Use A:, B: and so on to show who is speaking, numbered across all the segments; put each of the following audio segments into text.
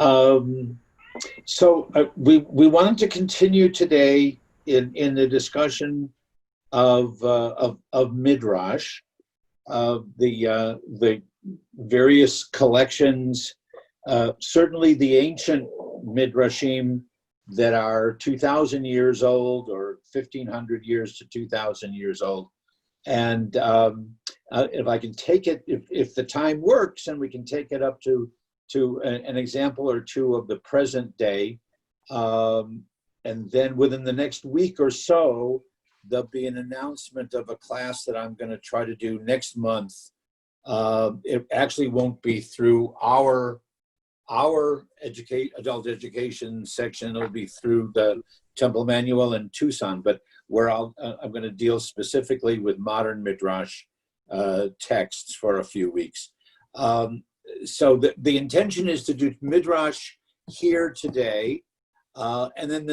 A: Um, we wanted to continue today in the discussion of midrash, the various collections, certainly the ancient midrashim that are 2,000 years old or 1,500 years to 2,000 years old. And if I can take it, if the time works, and we can take it up to an example or two of the present day. And then within the next week or so, there'll be an announcement of a class that I'm going to try to do next month. It actually won't be through our adult education section. It'll be through the Temple Manual in Tucson, but where I'm going to deal specifically with modern midrash texts for a few weeks. So the intention is to do midrash here today, and then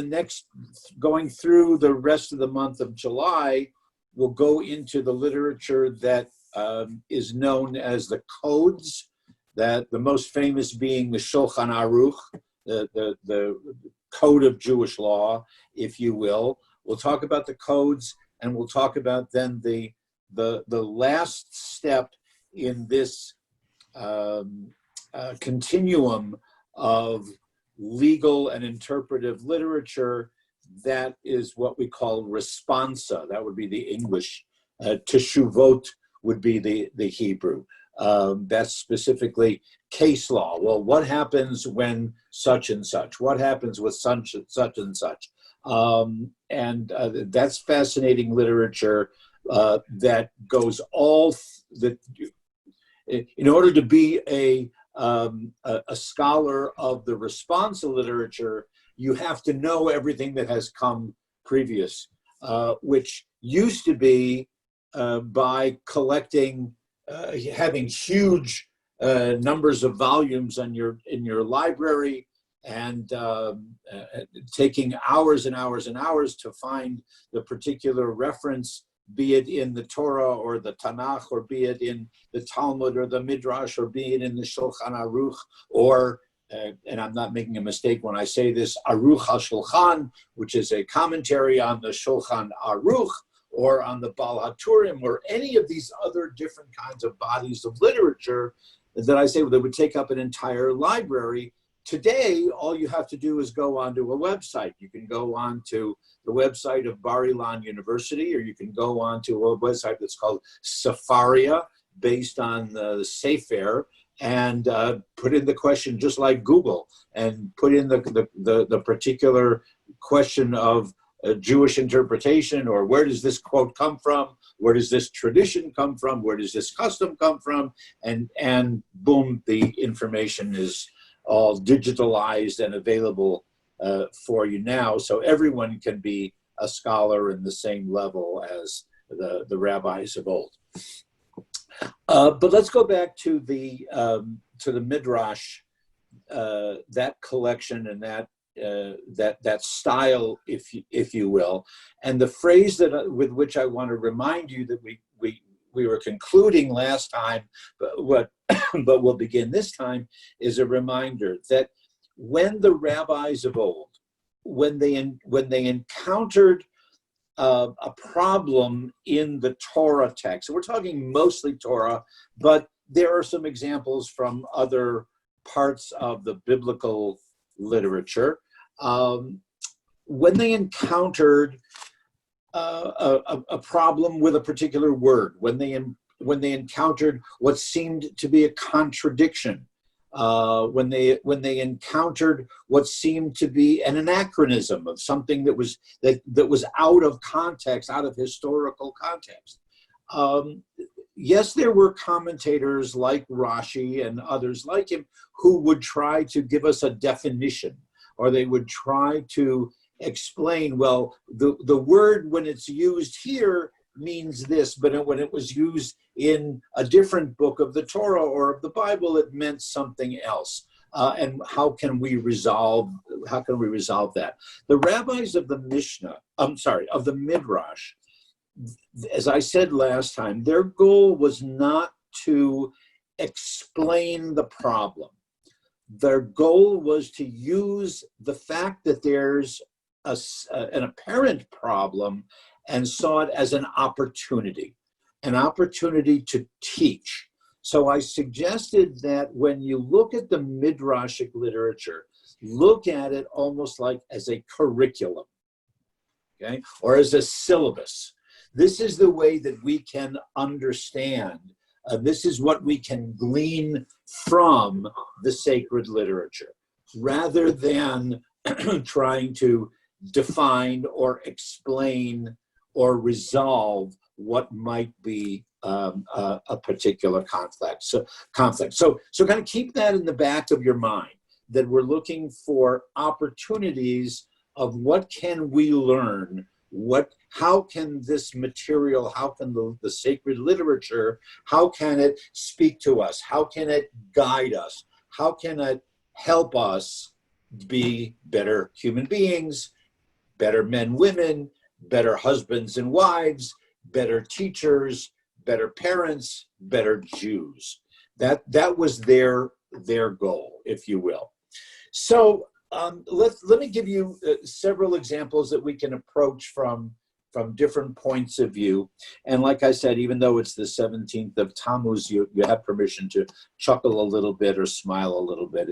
A: going through the rest of the month of July, we'll go into the literature that is known as the codes, that the most famous being the Shulchan Aruch, the code of Jewish law, if you will. We'll talk about the codes, and we'll talk about then the last step in this continuum of legal and interpretive literature. That is what we call responsa. That would be the English. Teshuvot would be the Hebrew. That's specifically case law. Well, what happens when such and such? What happens with such and such? And that's fascinating literature that goes in order to be a scholar of the responsa literature, you have to know everything that has come previous, which used to be by collecting, having huge numbers of volumes in your library, and taking hours and hours and hours to find the particular reference, be it in the Torah or the Tanakh, or be it in the Talmud or the Midrash, or be it in the Shulchan Aruch, or, and I'm not making a mistake when I say this, Aruch HaShulchan, which is a commentary on the Shulchan Aruch, or on the Baal HaTurim, or any of these other different kinds of bodies of literature that I say that would take up an entire library. Today, all you have to do is go onto a website. You can go onto the website of Bar-Ilan University, or you can go onto a website that's called Sefaria, based on the Sefer, and put in the question just like Google, and put in the particular question of Jewish interpretation, or where does this quote come from? Where does this tradition come from? Where does this custom come from? And boom, the information is all digitalized and available for you now, so everyone can be a scholar in the same level as the rabbis of old. But let's go back to the midrash, that collection and that style, if you will, and the phrase with which I want to remind you that we were concluding last time, but we'll begin this time, is a reminder that when the rabbis of old, when they encountered a problem in the Torah text, and we're talking mostly Torah, but there are some examples from other parts of the biblical literature, when they encountered a problem with a particular word, when they encountered what seemed to be a contradiction, when they encountered what seemed to be an anachronism of something that was out of context, out of historical context. Yes, there were commentators like Rashi and others like him who would try to give us a definition, or they would try to explain, well, the word when it's used here means this, but when it was used in a different book of the Torah or of the Bible, it meant something else. And how can we resolve that? The rabbis of the of the Midrash, as I said last time, their goal was not to explain the problem. Their goal was to use the fact that there's an apparent problem and saw it as an opportunity to teach. So I suggested that when you look at the Midrashic literature, look at it almost like as a curriculum, okay, or as a syllabus. This is the way that we can understand. This is what we can glean from the sacred literature, rather than trying to define or explain or resolve what might be a particular conflict. So kind of keep that in the back of your mind, that we're looking for opportunities of what can we learn, how can this material, how can the sacred literature, how can it speak to us? How can it guide us? How can it help us be better human beings, better men, women, better husbands and wives, better teachers, better parents, better Jews? That was their goal, if you will. So let me give you several examples that we can approach from different points of view. And like I said, even though it's the 17th of Tammuz, you have permission to chuckle a little bit or smile a little bit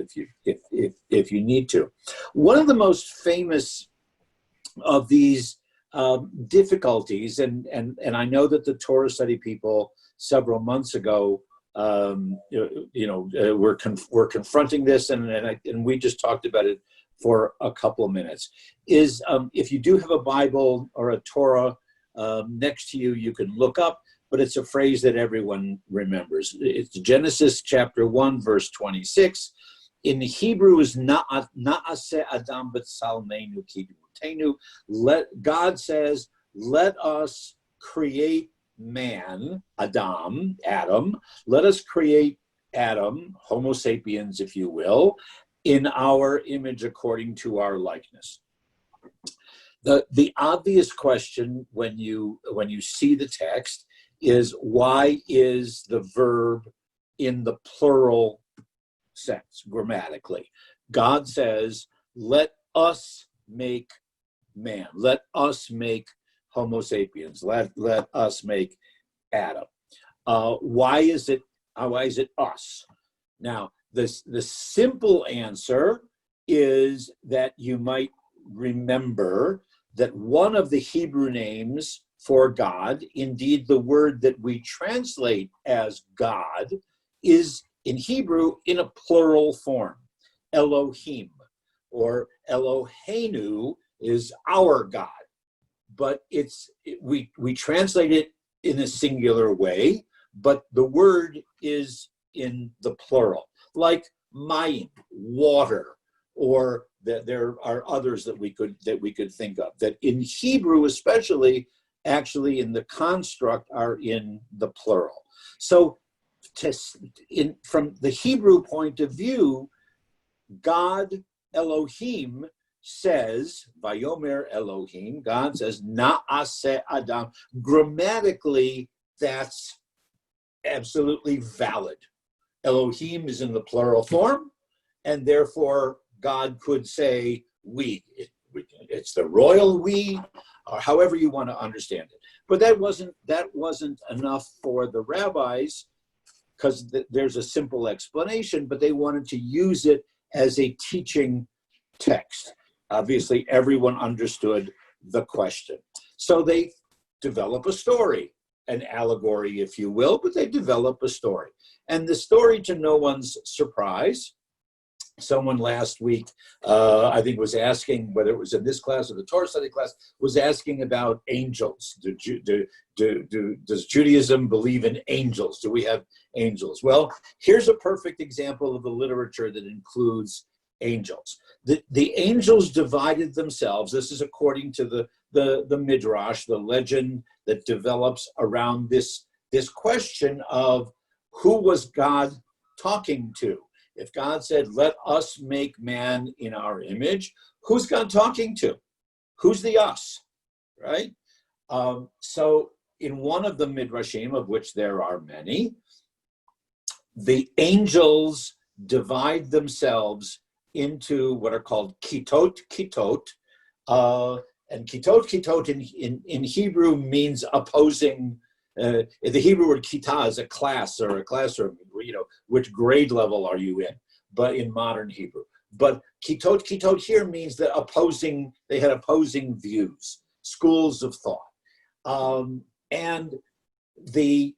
A: if you need to. One of the most famous of these difficulties, and I know that the Torah study people several months ago we're confronting this, and we just talked about it for a couple of minutes, is if you do have a Bible or a Torah next to you, you can look up, but it's a phrase that everyone remembers. It's Genesis chapter 1, verse 26. In Hebrew is Na'aseh Adam B'Tsalmeinu Kidmutenu. God says, let us create man, Adam, let us create Adam, Homo sapiens, if you will, in our image according to our likeness. The obvious question when you see the text is, why is the verb in the plural sense grammatically? God says, let us make man, let us make Homo sapiens, let us make Adam. Why is it us? Now, the simple answer is that you might remember that one of the Hebrew names for God, indeed the word that we translate as God, is in Hebrew in a plural form. Elohim, or Eloheinu, is our God. But we translate it in a singular way, but the word is in the plural, like mayim, water, or there are others that we could think of that in Hebrew especially, actually in the construct, are in the plural. So from the Hebrew point of view, God, Elohim, says, Vayomer Elohim, God says, Na'aseh Adam. Grammatically, that's absolutely valid. Elohim is in the plural form, and therefore God could say we. It's the royal we, or however you want to understand it. But that wasn't enough for the rabbis, because there's a simple explanation, but they wanted to use it as a teaching text. Obviously, everyone understood the question. So they develop a story, an allegory, if you will, but they develop a story. And the story, to no one's surprise, someone last week, I think, was asking, whether it was in this class or the Torah study class, was asking about angels. Does Judaism believe in angels? Do we have angels? Well, here's a perfect example of the literature that includes angels. The angels divided themselves. This is according to the Midrash, the legend that develops around this question of who was God talking to. If God said, let us make man in our image, who's God talking to? Who's the us, right? So in one of the Midrashim, of which there are many, the angels divide themselves into what are called kitot, and kitot in Hebrew means opposing. The Hebrew word kita is a class or a classroom. Which grade level are you in? But in modern Hebrew, but kitot here means that they had opposing views, schools of thought, and the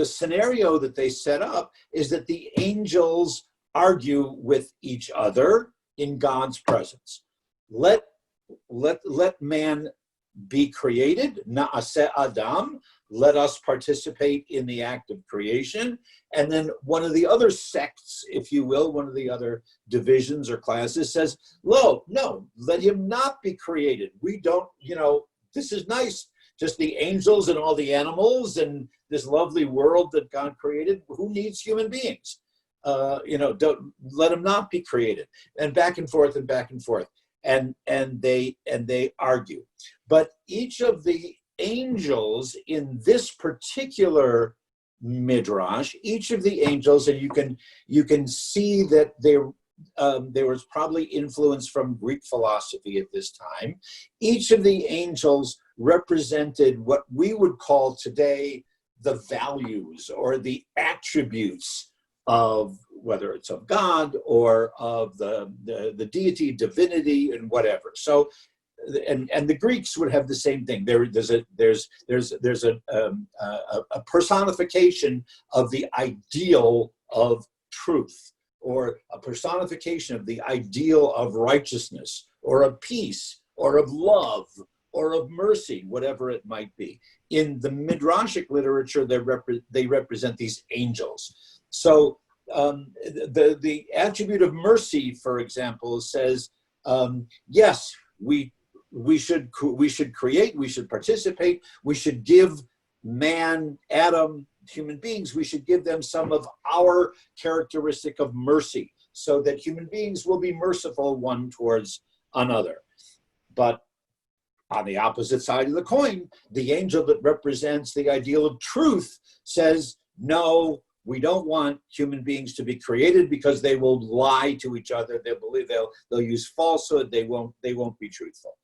A: scenario that they set up is that the angels argue with each other in God's presence. Let man be created, na'aseh Adam, let us participate in the act of creation. And then one of the other sects, if you will, one of the other divisions or classes says, no, let him not be created. We don't, this is nice. Just the angels and all the animals and this lovely world that God created. Who needs human beings? Don't let him not be created. And back and forth and back and forth. And they argue. But each of the angels in this particular midrash, each of the angels, and you can see that there was probably influence from Greek philosophy at this time. Each of the angels represented what we would call today the values or the attributes of, whether it's of God or of the deity, divinity, and whatever. So, and the Greeks would have the same thing. There's a personification of the ideal of truth, or a personification of the ideal of righteousness, or of peace, or of love, or of mercy, whatever it might be. In the Midrashic literature, they represent these angels. So the attribute of mercy, for example, says, yes, we should create, we should participate, we should give man, Adam, human beings, we should give them some of our characteristic of mercy, so that human beings will be merciful one towards another. But on the opposite side of the coin, the angel that represents the ideal of truth says, no, we don't want human beings to be created, because they will lie to each other. They'll use falsehood. They won't be truthful.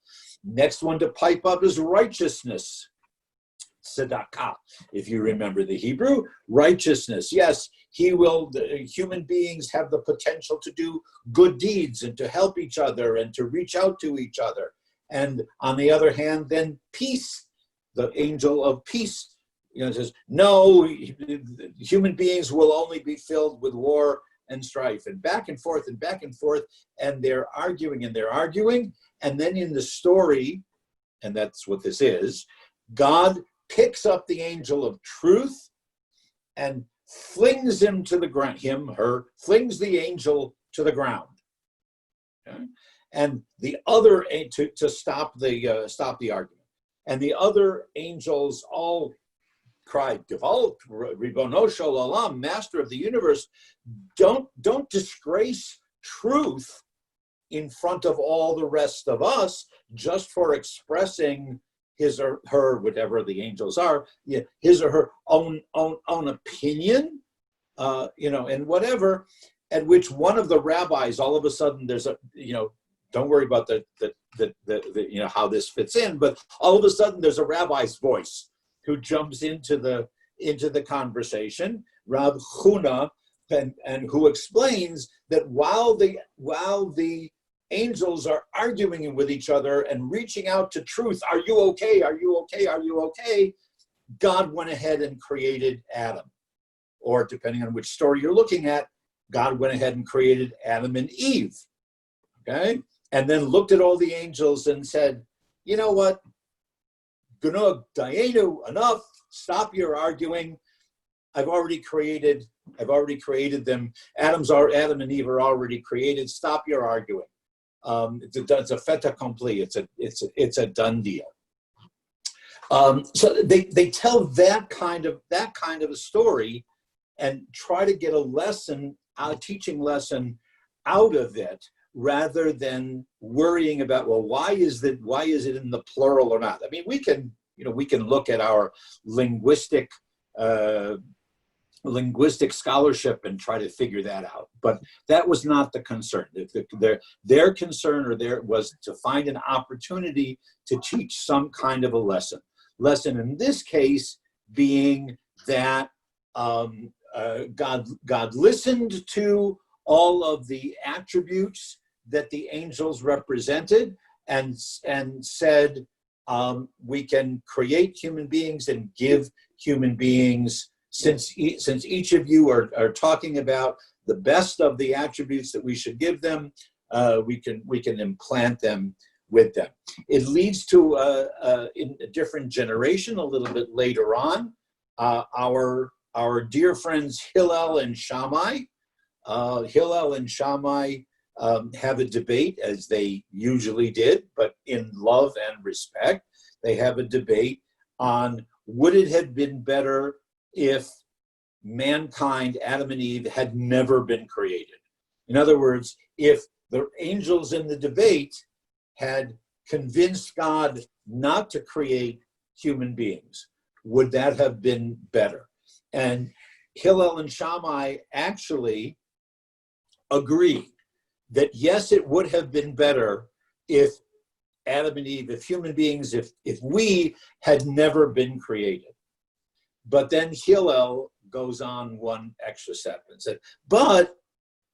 A: Next one to pipe up is righteousness. Tzedakah, if you remember the Hebrew, righteousness. Yes, human beings have the potential to do good deeds and to help each other and to reach out to each other. And on the other hand, then peace, the angel of peace, says, no, human beings will only be filled with war and strife, and back and forth and back and forth. And they're arguing and they're arguing. And then in the story, and that's what this is, God picks up the angel of truth and flings him to the ground, flings the angel to the ground. Okay? And the other, to stop the argument. And the other angels all cried, Gewalt, Ribono Shel Olam, Master of the universe, don't disgrace truth in front of all the rest of us just for expressing his or her, whatever the angels are, his or her own opinion, and whatever. At which one of the rabbis, all of a sudden, there's a, don't worry about the how this fits in, but all of a sudden there's a rabbi's voice who jumps into the conversation, Rav Huna, and who explains that while the angels are arguing with each other and reaching out to truth, are you okay? Are you okay? Are you okay? God went ahead and created Adam. Or depending on which story you're looking at, God went ahead and created Adam and Eve. Okay? And then looked at all the angels and said, you know what? Gunug, Dayenu, enough. Stop your arguing. I've already created them. Adam and Eve are already created. Stop your arguing. It's a fait accompli. It's a done deal. So they tell that kind of a story and try to get a teaching lesson out of it, rather than worrying about, well, why is it in the plural or not? I mean, we can look at our linguistic linguistic scholarship and try to figure that out. But that was not the concern. Their concern was to find an opportunity to teach some kind of a lesson. Lesson in this case being that God listened to all of the attributes that the angels represented and said, we can create human beings and give human beings, since each of you are talking about the best of the attributes that we should give them, we can implant them with them. It leads to in a different generation a little bit later on, our dear friends Hillel and Shammai. Hillel and Shammai have a debate, as they usually did, but in love and respect. They have a debate on, would it have been better if mankind, Adam and Eve, had never been created? In other words, if the angels in the debate had convinced God not to create human beings, would that have been better? And Hillel and Shammai actually agree that yes, it would have been better if Adam and Eve, if human beings, if we had never been created. But then Hillel goes on one extra step and said, but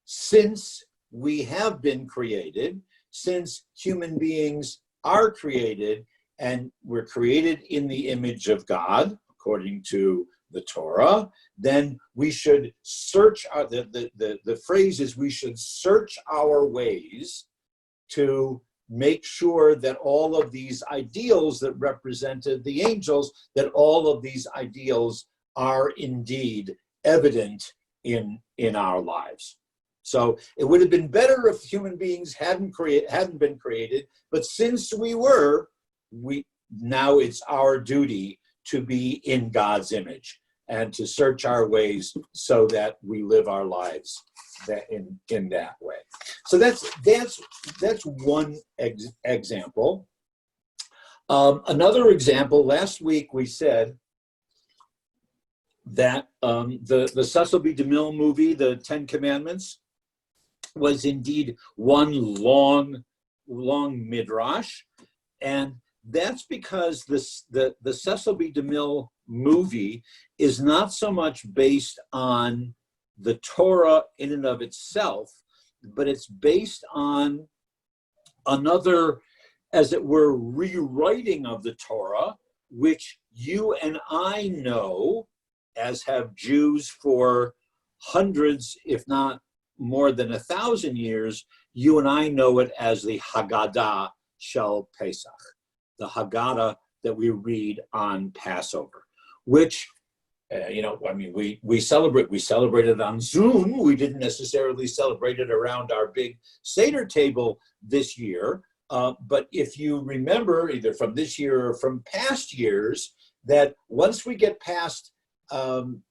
A: since we have been created, since human beings are created, and we're created in the image of God, according to the Torah, then we should search, the phrase is, we should search our ways to make sure that all of these ideals that represented the angels, that all of these ideals are indeed evident in our lives. So it would have been better if human beings hadn't been created, but since we were, now it's our duty to be in God's image and to search our ways so that we live our lives in that way. So that's one example. Another example, last week we said that the Cecil B. DeMille movie, The Ten Commandments, was indeed one long midrash. And that's because the Cecil B. DeMille movie is not so much based on the Torah in and of itself, but it's based on another, as it were, rewriting of the Torah, which you and I know, as have Jews for hundreds, if not more than 1,000 years, you and I know it as the Haggadah Shel Pesach, the Haggadah that we read on Passover, which, we celebrated on Zoom. We didn't necessarily celebrate it around our big Seder table this year. But if you remember, either from this year or from past years, that once we get past in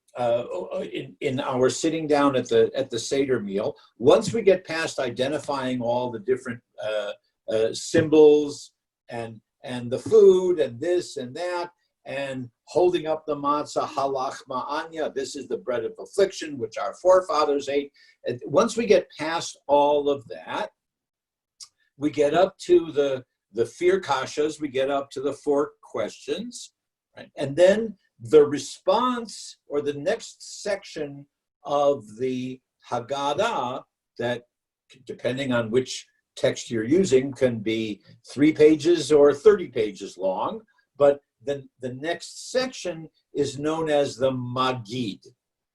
A: our sitting down at the Seder meal, once we get past identifying all the different symbols and the food and this and that, and holding up the matzah, halach ma'anya, this is the bread of affliction, which our forefathers ate. And once we get past all of that, we get up to the fear kashas, we get up to the 4 questions, right? And then the response, or the next section of the Haggadah, that, depending on which text you're using, can be 3 pages or 30 pages long, but then the next section is known as the Magid.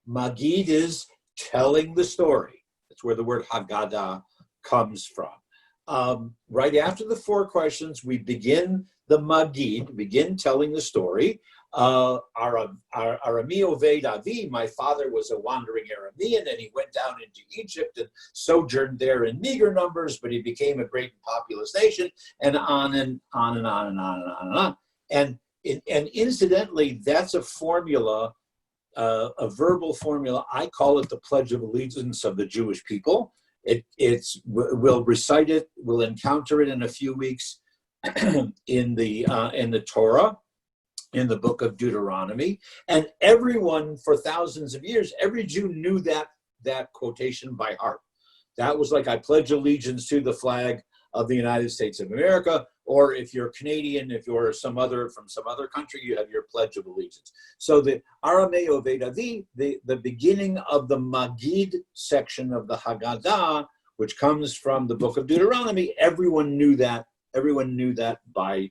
A: Magid is telling the story. That's where the word Haggadah comes from. Right after the 4 questions, we begin the Magid, begin telling the story. Arami Oved Avi, my father was a wandering Aramean, and he went down into Egypt and sojourned there in meager numbers, but he became a great and populous nation, and on and on and on and on and on and on. And incidentally, that's a formula, a verbal formula. I call it the Pledge of Allegiance of the Jewish people. We'll recite it, we'll encounter it in a few weeks in the Torah. in the book of Deuteronomy. And everyone for thousands of years, every Jew knew that quotation by heart. That was like, I pledge allegiance to the flag of the United States of America, or if you're Canadian, if you're from some other country, you have your Pledge of Allegiance. So the Arameo Vedavi, the beginning of the Magid section of the Haggadah, which comes from the book of Deuteronomy, everyone knew that by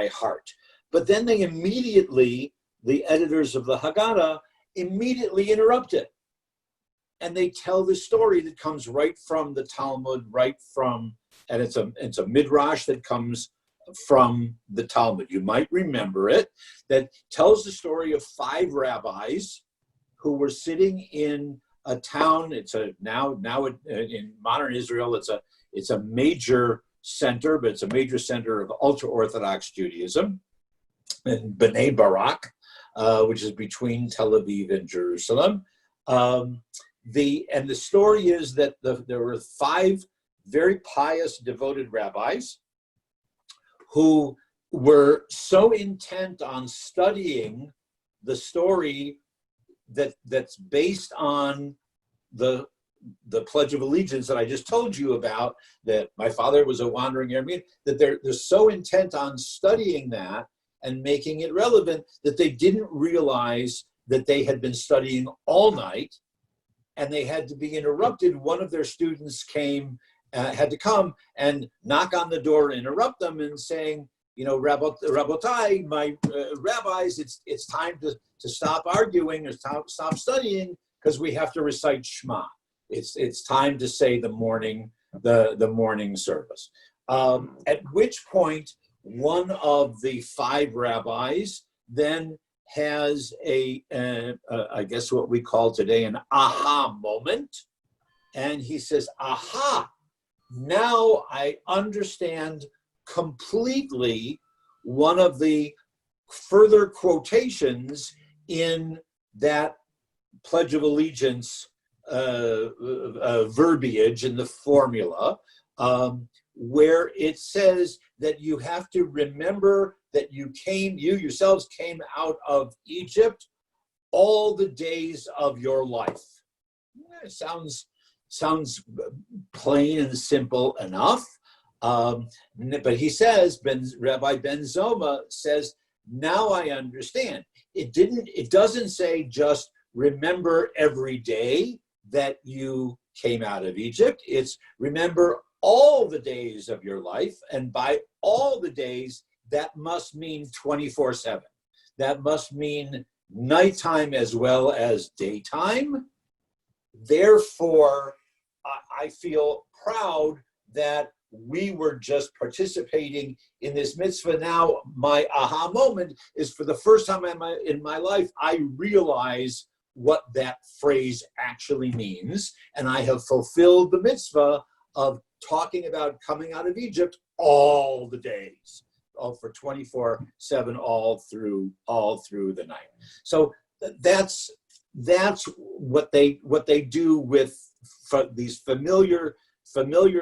A: heart. But then they immediately, the editors of the Haggadah, immediately interrupt it. And they tell the story that comes right from the Talmud, and it's a midrash that comes from the Talmud. You might remember it, that tells the story of 5 rabbis who were sitting in a town. Now in modern Israel, it's a major center, but it's a major center of ultra-Orthodox Judaism, in Bnei Barak, which is between Tel Aviv and Jerusalem. The story is that there were 5 very pious, devoted rabbis who were so intent on studying the story that's based on the Pledge of Allegiance that I just told you about, that my father was a wandering Aramean, that they're so intent on studying that and making it relevant that they didn't realize that they had been studying all night, and they had to be interrupted. One of their students had to come and knock on the door, interrupt them, and saying, Rabbotai, my rabbis, it's time to stop arguing or stop studying, because we have to recite Shema. It's time to say the morning service. At which point, one of the 5 rabbis then has I guess what we call today an aha moment. And he says, aha, now I understand completely one of the further quotations in that Pledge of Allegiance verbiage in the formula, where it says that you have to remember that you yourselves came out of Egypt all the days of your life. It sounds plain and simple enough. But he says, Rabbi Ben Zoma says, now I understand. It doesn't say just remember every day that you came out of Egypt. It's remember all the days of your life. And by all the days, that must mean 24/7. That must mean nighttime as well as daytime. Therefore, I feel proud that we were just participating in this mitzvah. Now, my aha moment is, for the first time in my life, I realize what that phrase actually means, and I have fulfilled the mitzvah of talking about coming out of Egypt all the days, for 24/7, all through the night. So that's what they do with these familiar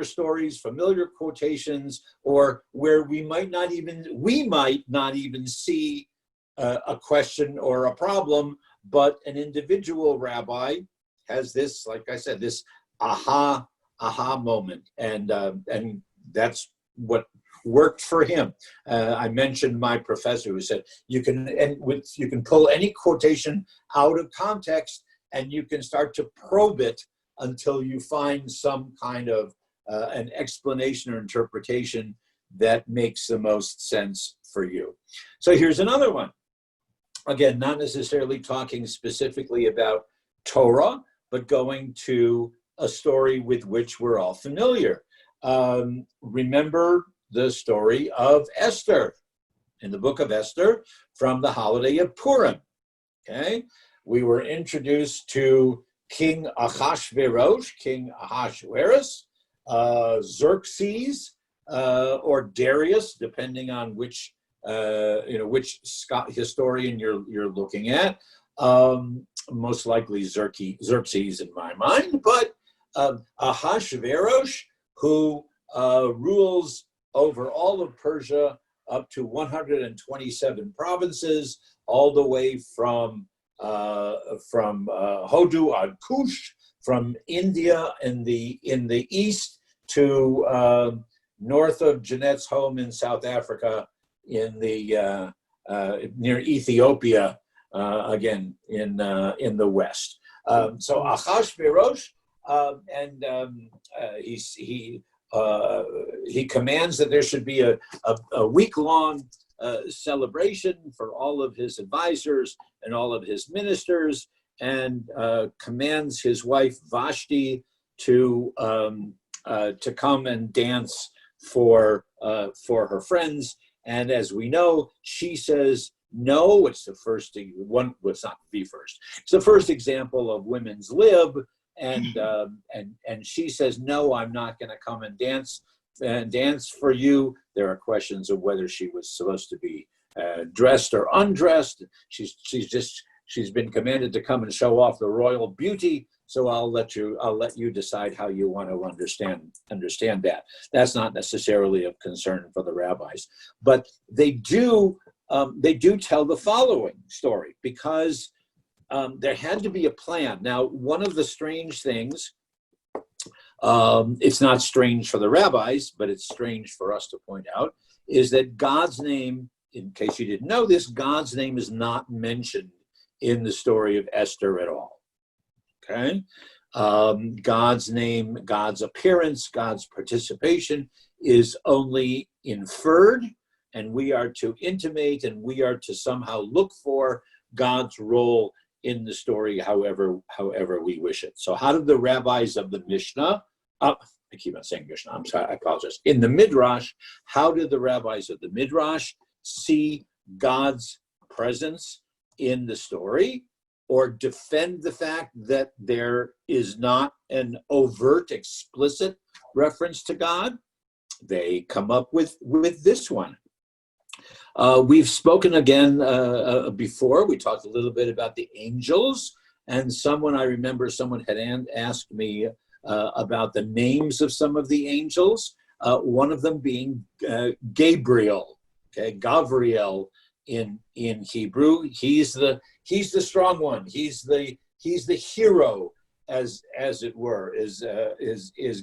A: stories, familiar quotations, or where we might not even see a question or a problem, but an individual rabbi has this, like I said, this aha moment, and that's what worked for him. I mentioned my professor who said you can pull any quotation out of context and you can start to probe it until you find some kind of an explanation or interpretation that makes the most sense for you. So here's another one. Again, not necessarily talking specifically about Torah, but going to a story with which we're all familiar. Remember the story of Esther in the book of Esther from the holiday of Purim. Okay, we were introduced to King Ahasuerus, King Ahasuerus, Xerxes, or Darius, depending on which historian you're looking at. Most likely Xerxes in my mind, but Ahasuerus, who rules over all of Persia up to 127 provinces, all the way from Hodu on Kush, from India in the east to north of Jeanette's home in South Africa, in the near Ethiopia, again in the west. So Achashverosh, he commands that there should be a week-long celebration for all of his advisors and all of his ministers, and commands his wife Vashti to come and dance for her friends. And as we know, she says no. It's the first one. Well, it's not the first. It's the first example of women's lib, and she says no. I'm not going to come and dance for you. There are questions of whether she was supposed to be dressed or undressed. She's been commanded to come and show off the royal beauty. So I'll let you decide how you want to understand that. That's not necessarily of concern for the rabbis, but they do tell the following story, because there had to be a plan. Now, one of the strange things, it's not strange for the rabbis, but it's strange for us to point out, is that God's name, in case you didn't know this, God's name is not mentioned in the story of Esther at all. Okay, God's name, God's appearance, God's participation is only inferred, and we are to intimate and we are to somehow look for God's role in the story, however we wish it. So, how did the rabbis of the Mishnah? I keep on saying Mishnah. I'm sorry, I apologize. In the Midrash, how did the rabbis of the Midrash see God's presence in the story, or defend the fact that there is not an overt, explicit reference to God? They come up with this one. We've spoken again before. We talked a little bit about the angels, and I remember someone had asked me about the names of some of the angels, one of them being Gabriel, okay, Gavriel in Hebrew. He's the strong one. He's the hero, as it were, is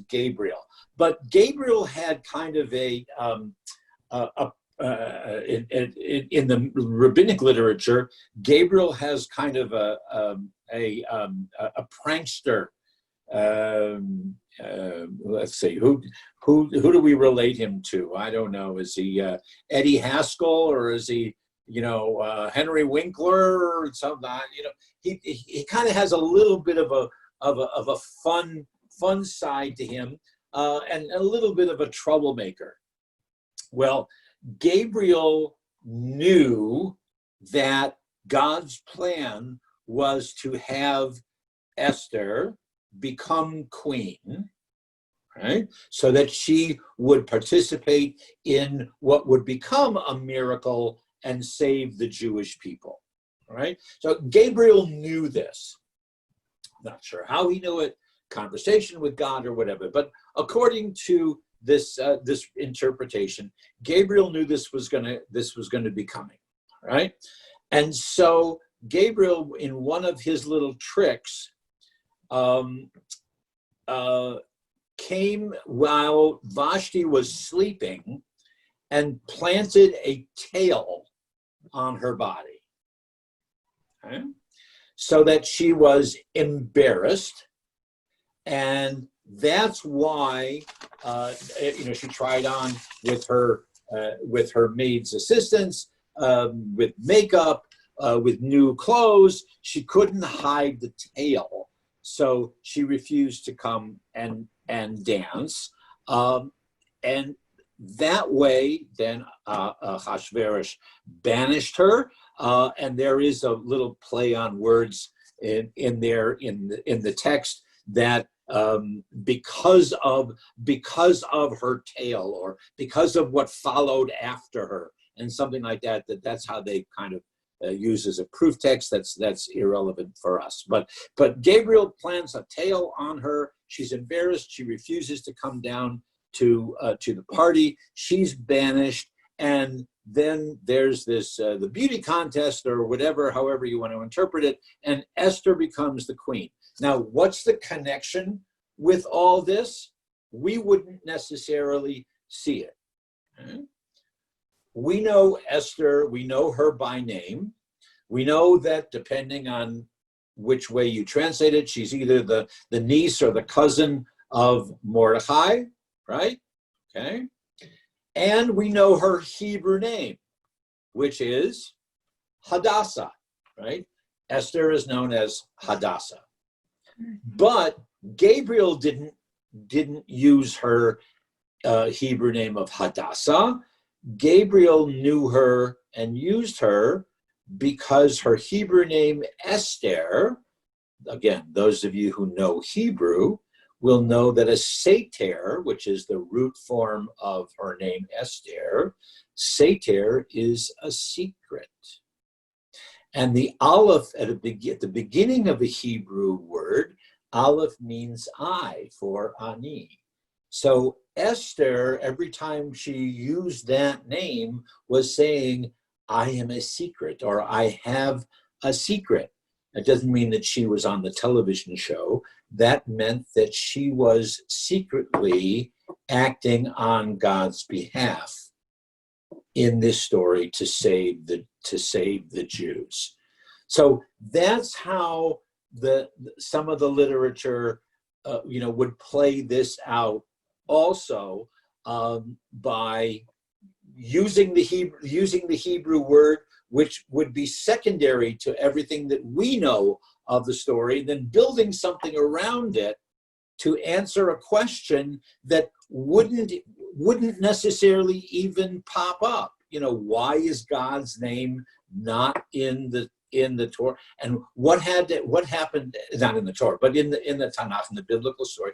A: Gabriel. But Gabriel had kind of in the rabbinic literature, Gabriel has kind of a prankster. Let's see, who do we relate him to? I don't know. Is he Eddie Haskell, or is he Henry Winkler or something? He kind of has a little bit of a fun side to him, and a little bit of a troublemaker. Well, Gabriel knew that God's plan was to have Esther become queen, right? So that she would participate in what would become a miracle and save the Jewish people, right? So Gabriel knew this. Not sure how he knew it, conversation with God or whatever, but according to this interpretation, Gabriel knew this was going to be coming, right? And so Gabriel, in one of his little tricks, came while Vashti was sleeping and planted a tail on her body, okay? So that she was embarrassed, and that's why she tried on with her maid's assistants, with makeup, with new clothes. She couldn't hide the tail, so she refused to come and dance, and that way, then Achashverosh banished her, and there is a little play on words in the text that because of her tail, or because of what followed after her, and something like that, that's how they kind of use as a proof text. That's irrelevant for us. But Gabriel plants a tail on her. She's embarrassed. She refuses to come down to the party. She's banished, and then there's this, the beauty contest or whatever, however you want to interpret it, and Esther becomes the queen. Now, what's the connection with all this? We wouldn't necessarily see it. Okay? We know Esther, we know her by name. We know that depending on which way you translate it, she's either the niece or the cousin of Mordecai, right? Okay. And we know her Hebrew name, which is Hadassah, right? Esther is known as Hadassah. But Gabriel didn't use her Hebrew name of Hadassah. Gabriel knew her and used her because her Hebrew name Esther, again, those of you who know Hebrew will know that a sater, which is the root form of her name Esther, sater is a secret. And the aleph at the beginning of a Hebrew word, aleph means I, for ani. So Esther, every time she used that name, was saying, I am a secret, or I have a secret. It doesn't mean that she was on the television show. That meant that she was secretly acting on God's behalf in this story to save the Jews. So that's how some of the literature, would play this out. Also, by using the Hebrew word, which would be secondary to everything that we know of the story, then building something around it to answer a question that wouldn't necessarily even pop up. Why is God's name not in the Torah? And what happened, not in the Torah, but in the Tanakh, in the biblical story.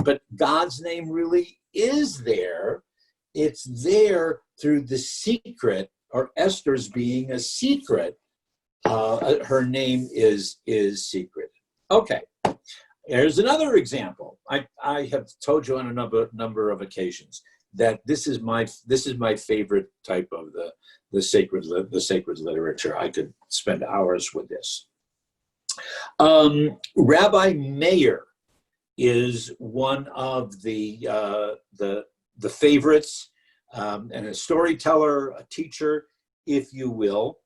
A: But God's name really is there. It's there through the secret, or Esther's being a secret. Her name is secret. Okay, here's another example. I have told you on a number of occasions that this is my favorite type of the sacred literature. I could spend hours with this. Rabbi Meir is one of the favorites, and a storyteller, a teacher, if you will.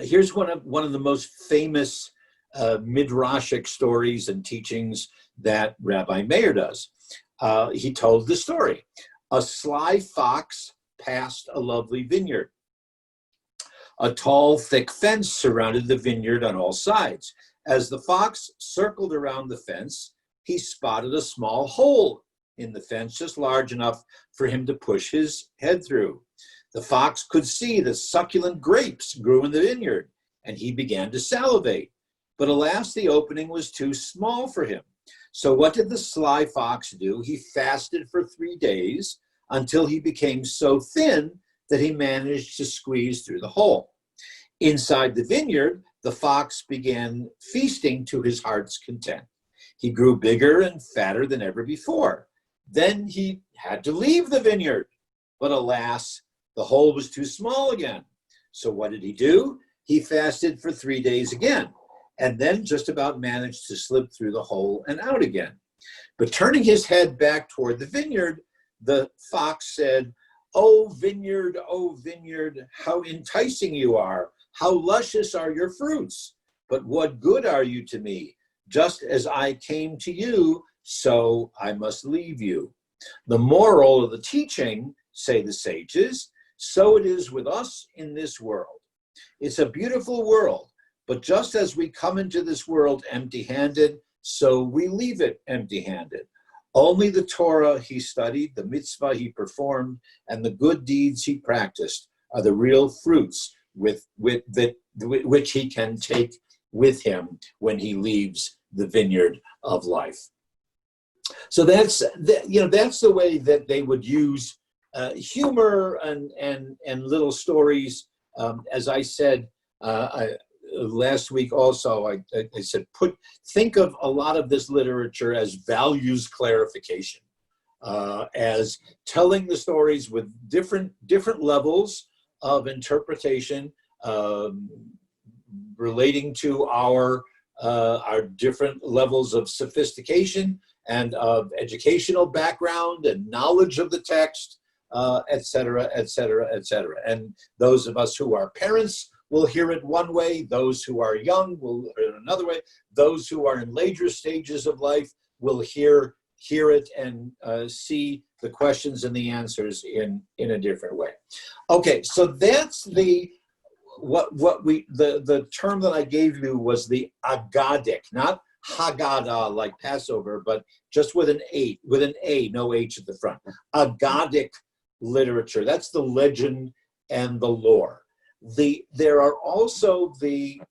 A: Here's one of the most famous midrashic stories and teachings that Rabbi Meir does. He told the story. A sly fox passed a lovely vineyard. A tall, thick fence surrounded the vineyard on all sides. As the fox circled around the fence, he spotted a small hole in the fence, just large enough for him to push his head through. The fox could see that succulent grapes grew in the vineyard, and he began to salivate. But alas, the opening was too small for him. So what did the sly fox do? He fasted for 3 days until he became so thin that he managed to squeeze through the hole. Inside the vineyard, the fox began feasting to his heart's content. He grew bigger and fatter than ever before. Then he had to leave the vineyard. But alas, the hole was too small again. So what did he do? He fasted for 3 days again, and then just about managed to slip through the hole and out again. But turning his head back toward the vineyard, the fox said, oh vineyard, how enticing you are. How luscious are your fruits. But what good are you to me? Just as I came to you, so I must leave you. The moral of the teaching, say the sages, so it is with us in this world. It's a beautiful world, but just as we come into this world empty-handed, so we leave it empty-handed. Only the Torah he studied, the mitzvah he performed, and the good deeds he practiced are the real fruits which he can take with him when he leaves the vineyard of life. So that's the way that they would use humor and little stories. As I said last week, also I said think of a lot of this literature as values clarification. as telling the stories with different levels of interpretation, relating to our different levels of sophistication and of educational background and knowledge of the text, et cetera, et cetera, et cetera. And those of us who are parents will hear it one way. Those who are young will hear it another way. Those who are in later stages of life will hear it and see the questions and the answers in a different way. Okay, so that's the term that I gave you was the Agadic, not Haggadah like Passover, but just with an A, no H at the front. Agadic literature. That's the legend and the lore. There are also the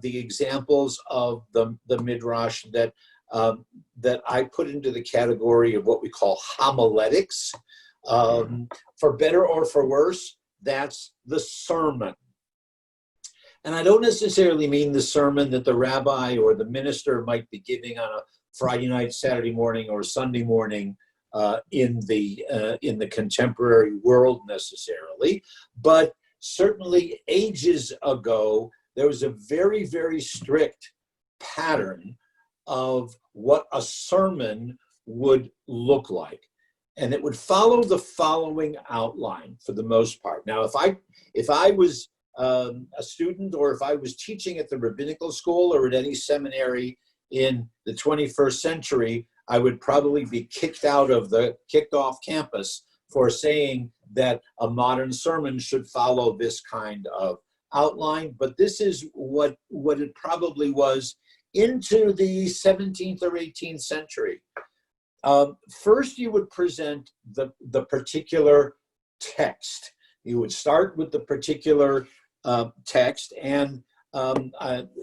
A: examples of the midrash that I put into the category of what we call homiletics. For better or for worse, that's the sermon. And I don't necessarily mean the sermon that the rabbi or the minister might be giving on a Friday night, Saturday morning, or Sunday morning in the contemporary world necessarily, but certainly ages ago, there was a very, very strict pattern of what a sermon would look like. And it would follow the following outline for the most part. Now, if I was a student, or if I was teaching at the rabbinical school or at any seminary in the 21st century, I would probably be kicked off campus for saying that a modern sermon should follow this kind of outline. But this is what it probably was into the 17th or 18th century. First, you would present the particular text. You would start with the particular text, and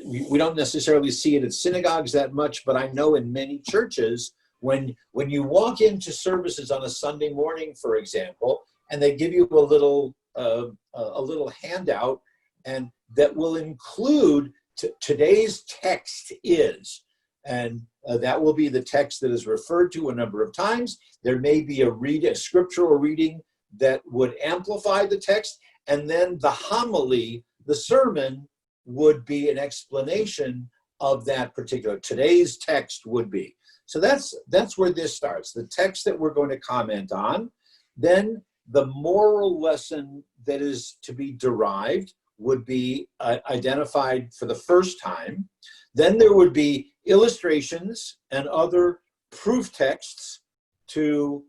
A: we don't necessarily see it at synagogues that much, but I know in many churches, when you walk into services on a Sunday morning, for example, and they give you a little handout, and that will include today's text is, and that will be the text that is referred to a number of times. There may be a scriptural reading that would amplify the text, and then the homily, the sermon, would be an explanation of that particular. Today's text would be. So that's where this starts. The text that we're going to comment on, then the moral lesson that is to be derived would be identified for the first time. Then there would be illustrations and other proof texts to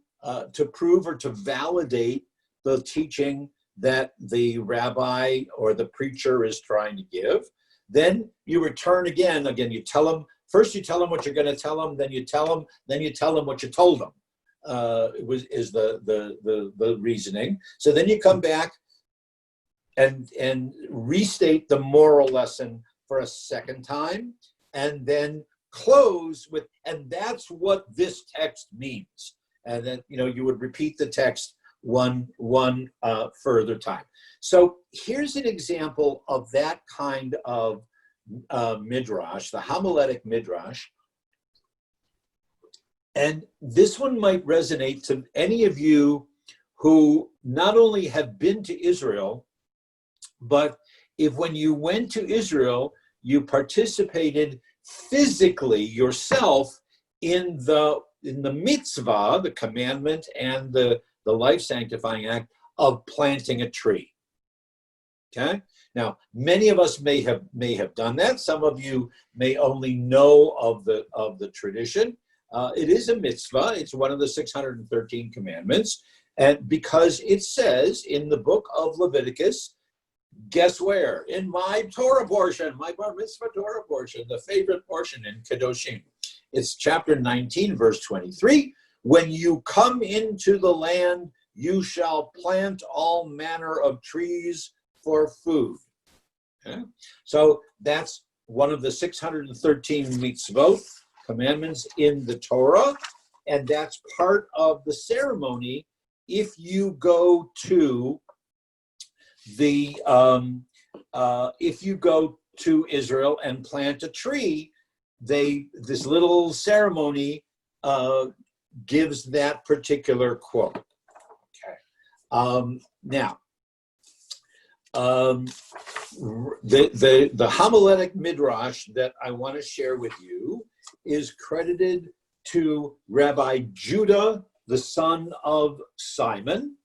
A: prove or to validate the teaching that the rabbi or the preacher is trying to give. Then you return again, you tell them, first you tell them what you're going to tell them, then you tell them what you told them, is the reasoning. So then you come back and restate the moral lesson for a second time, and then close with, and that's what this text means. And then, you would repeat the text one further time. So here's an example of that kind of midrash, the homiletic midrash. And this one might resonate to any of you who not only have been to Israel, but if when you went to Israel, you participated physically yourself in the mitzvah, the commandment, and the life sanctifying act of planting a tree. Okay. Now, many of us may have done that. Some of you may only know of the tradition. It is a mitzvah. It's one of the 613 commandments, and because it says in the book of Leviticus, guess where? In my Torah portion, my Bar Mitzvah Torah portion, the favorite portion in Kedoshim. It's chapter 19, verse 23. When you come into the land, you shall plant all manner of trees for food. Okay? So that's one of the 613 mitzvot, commandments in the Torah, and that's part of the ceremony. If you go to Israel and plant a tree, this little ceremony gives that particular quote. Okay. Now, the homiletic midrash that I want to share with you is credited to Rabbi Judah, the son of Simon.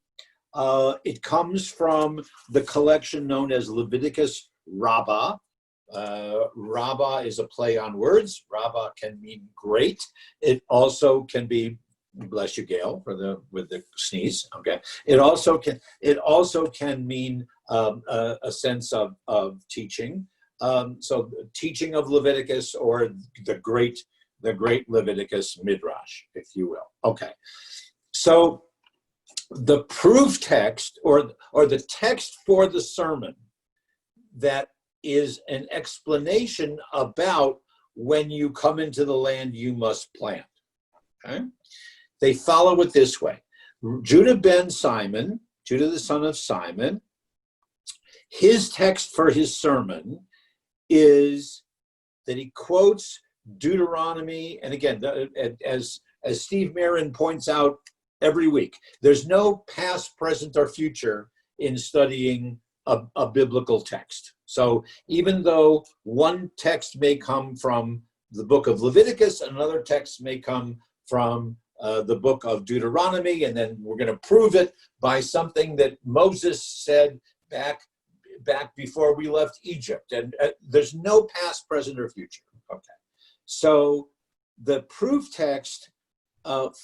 A: It comes from the collection known as Leviticus Rabbah. Rabbah is a play on words. Rabbah can mean great. It also can be, bless you, Gail, with the sneeze. Okay. It also can mean a sense of teaching. So teaching of Leviticus, or the great Leviticus midrash, if you will. Okay. So the proof text, or the text for the sermon, that is an explanation about when you come into the land you must plant. Okay? They follow it this way. Judah ben Simon, Judah the son of Simon, his text for his sermon is that he quotes Deuteronomy, and again, as Steve Marin points out every week, there's no past, present, or future in studying a biblical text. So even though one text may come from the book of Leviticus, another text may come from the book of Deuteronomy, and then we're going to prove it by something that Moses said back before we left Egypt. And there's no past, present, or future. Okay. So the proof text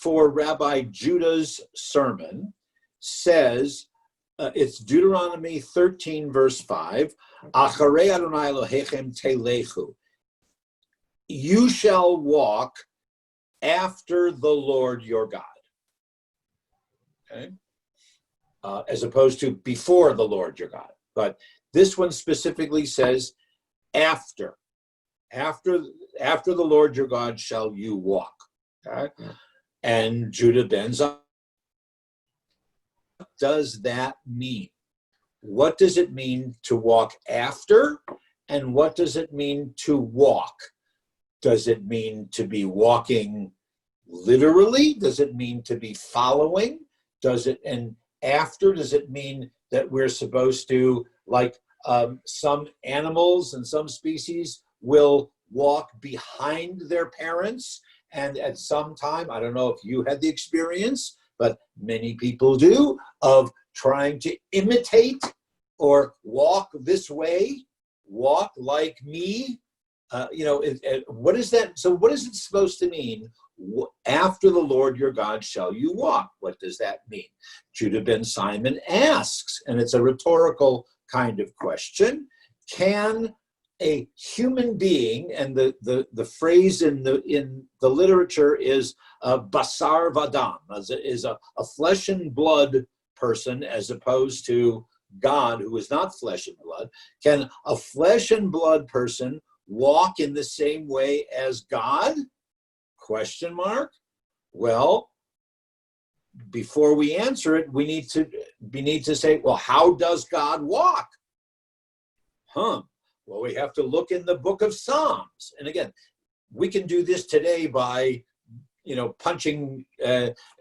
A: for Rabbi Judah's sermon says, it's Deuteronomy 13, verse 5, Acharei Adonai Elohechem telechu. You shall walk after the Lord your God. Okay? As opposed to before the Lord your God. But this one specifically says after. After the Lord your God shall you walk. Okay? And Judah ben Simon, what does that mean? What does it mean to walk after? And what does it mean to walk? Does it mean to be walking literally? Does it mean to be following? And after, does it mean that we're supposed to, like some animals and some species will walk behind their parents? And at some time, I don't know if you had the experience, but many people do, of trying to imitate or walk this way, walk like me. What is that? So what is it supposed to mean? After the Lord your God shall you walk. What does that mean? Judah ben Simon asks, and it's a rhetorical kind of question, can a human being, and the phrase in the literature is basar vadam, is a flesh and blood person, as opposed to God, who is not flesh and blood. Can a flesh and blood person walk in the same way as God? Question mark. Well, before we answer it, we need to say, well, how does God walk? Well, we have to look in the book of Psalms. And again, we can do this today by, punching,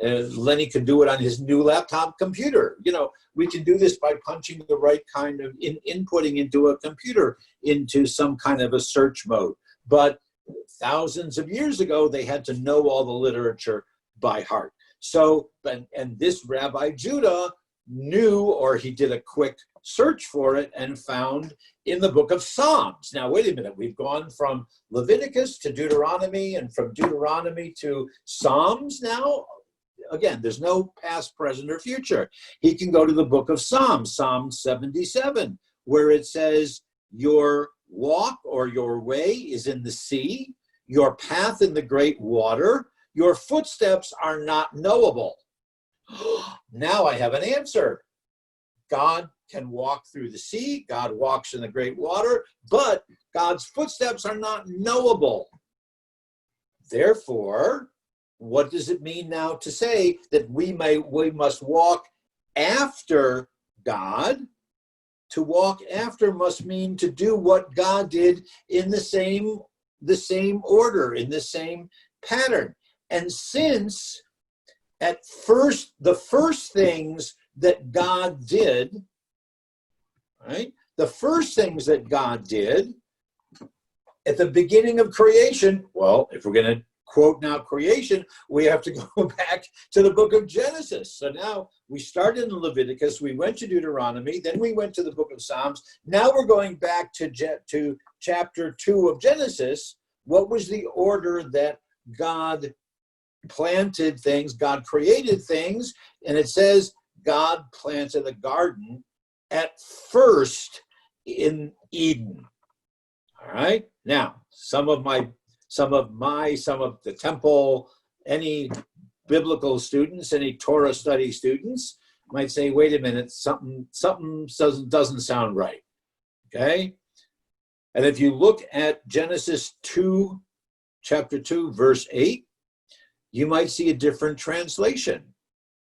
A: Lenny can do it on his new laptop computer. We can do this by punching the right kind of inputting into a computer, into some kind of a search mode. But thousands of years ago, they had to know all the literature by heart. So, and this Rabbi Judah knew, or he did a quick search for it and found in the book of Psalms. Now, wait a minute. We've gone from Leviticus to Deuteronomy, and from Deuteronomy to Psalms now. Again, there's no past, present, or future. He can go to the book of Psalms, Psalm 77, where it says, your walk or your way is in the sea, your path in the great water, your footsteps are not knowable. Now I have an answer. God can walk through the sea, God walks in the great water, but God's footsteps are not knowable. Therefore, what does it mean now to say that we must walk after God? To walk after must mean to do what God did in the same order, in the same pattern. And since at first, the first things that God did, right? The first things that God did at the beginning of creation, well, if we're going to quote now creation, we have to go back to the book of Genesis. So now we started in Leviticus, we went to Deuteronomy, then we went to the book of Psalms. Now we're going back to chapter 2 of Genesis. What was the order that God planted things, God created things? And it says God planted a garden at first in Eden. All right. Now, some of the temple, any biblical students, any Torah study students might say, wait a minute, something doesn't sound right. Okay. And if you look at Genesis 2, chapter 2, verse 8, you might see a different translation.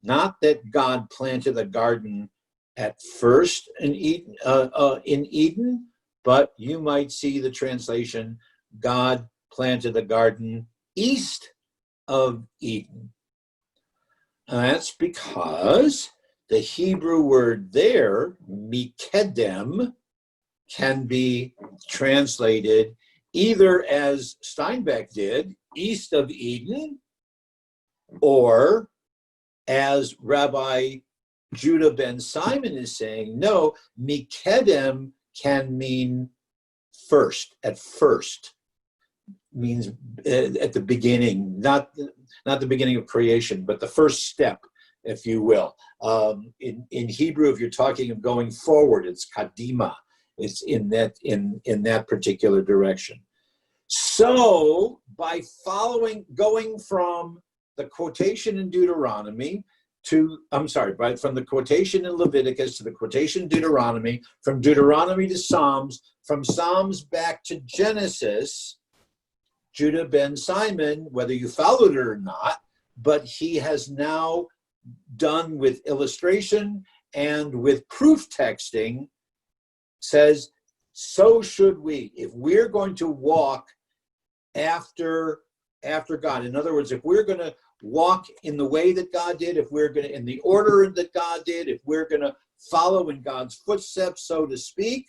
A: Not that God planted a garden at first in Eden, but you might see the translation, God planted a garden east of Eden. And that's because the Hebrew word there, mikedem, can be translated either as Steinbeck did, east of Eden, or as Rabbi Judah ben Simon is saying, no, mikedem can mean first, at first. Means at the beginning, not the beginning of creation, but the first step, if you will. In Hebrew, if you're talking of going forward, it's kadima. It's in that particular direction. So by going from the quotation in Deuteronomy from the quotation in Leviticus to the quotation in Deuteronomy, from Deuteronomy to Psalms, from Psalms back to Genesis, Judah ben Simon, whether you followed it or not, but he has now done with illustration and with proof texting, says, so should we. If we're going to walk after God, in other words, if we're going to walk in the way that God did, if we're going to, in the order that God did, if we're going to follow in God's footsteps, so to speak,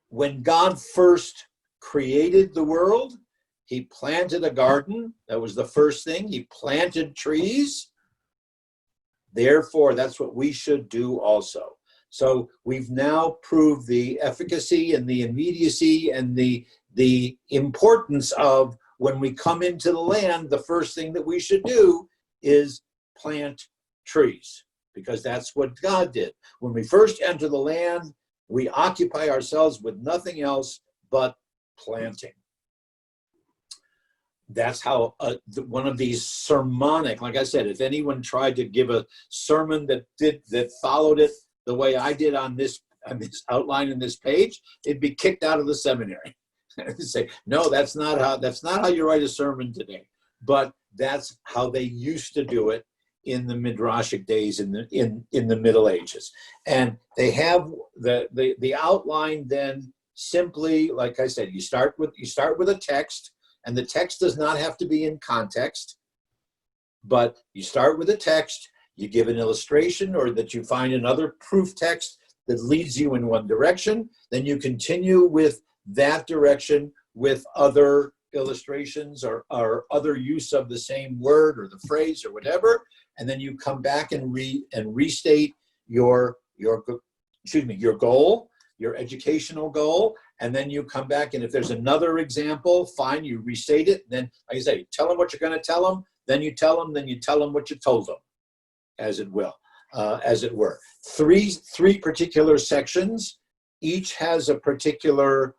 A: when God first created the world, he planted a garden. That was the first thing. He planted trees. Therefore, that's what we should do also. So we've now proved the efficacy and the immediacy and the importance of when we come into the land, the first thing that we should do is plant trees, because that's what God did. When we first enter the land, we occupy ourselves with nothing else but planting. That's how one of these sermonic, like I said, if anyone tried to give a sermon that followed it the way I did on this outline in this page, it'd be kicked out of the seminary. Say, no, that's not how you write a sermon today. But that's how they used to do it in the Midrashic days in the Middle Ages. And they have the outline then simply, like I said, you start with a text, and the text does not have to be in context, but you start with a text, you give an illustration, or that you find another proof text that leads you in one direction, then you continue with that direction with other illustrations or other use of the same word or the phrase or whatever, and then you come back and restate your goal, your educational goal, and then you come back, and if there's another example, fine, you restate it. Then, like I say, tell them what you're going to tell them, then you tell them what you told them, as it were. Three particular sections, each has a particular